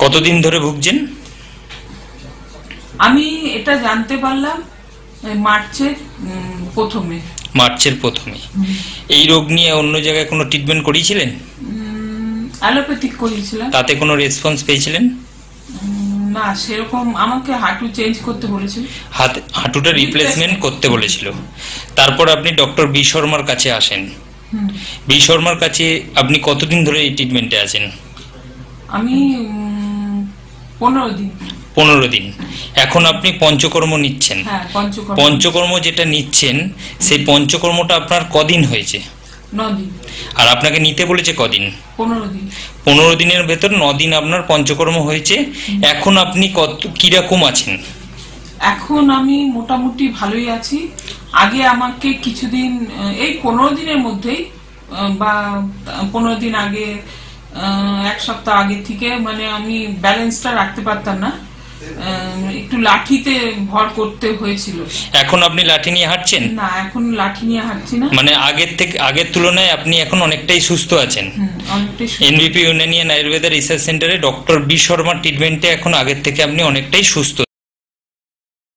কতদিন ধরে ভুগছেন? আমি এটা জানতে পারলাম মার্চের প্রথমে। মার্চের প্রথমে। এই রোগ নিয়ে অন্য জায়গায় কোনো ট্রিটমেন্ট করিয়েছিলেন? অ্যালোপ্যাথিক করিয়েছিলাম। তাতে কোনো রেসপন্স পেয়েছিলেন? না, সেরকম। আমাকে হাঁটু চেঞ্জ করতে বলেছিল, হাঁটুটা রিপ্লেসমেন্ট করতে বলেছিল। তারপর আপনি ডক্টর বি শর্মার কাছে আসেন। বি শর্মার কাছে আপনি কতদিন ধরে এই ট্রিটমেন্টে আছেন? আমি 15 দিন। 15 দিন। এখন আপনি পঞ্চকর্ম নিচ্ছেন। হ্যাঁ, পঞ্চকর্ম যেটা নিচ্ছেন, সেই পঞ্চকর্মটা আপনার কদিন হয়েছে? 9 দিন। আর আপনাকে নিতে বলেছে কদিন? 15 দিন। 15 দিনের ভেতর 9 দিন আপনার পঞ্চকর্ম হয়েছে। এখন আপনি কিরকম আছেন? এখন আমি মোটামুটি ভালোই আছি। আগে আমাকে কিছুদিন, এই 15 দিনের মধ্যেই বা 15 দিন আগে, 1 সপ্তাহ আগে থেকে মানে আমি ব্যালেন্সটা রাখতে পারতাম না, একটু লাঠিতে ভর করতে হয়েছিল। এখন আপনি লাঠি নিয়ে হাঁটছেন? না, এখন লাঠি নিয়ে হাঁটছি না। মানে আগের তুলনায় আপনি এখন অনেকটাই সুস্থ আছেন। এনবিপি ইউনানি অ্যান্ড আয়ুর্বেদা রিসার্চ সেন্টারে ডক্টর বি শর্মার ট্রিটমেন্টে এখন আগের থেকে আপনি অনেকটাই সুস্থ।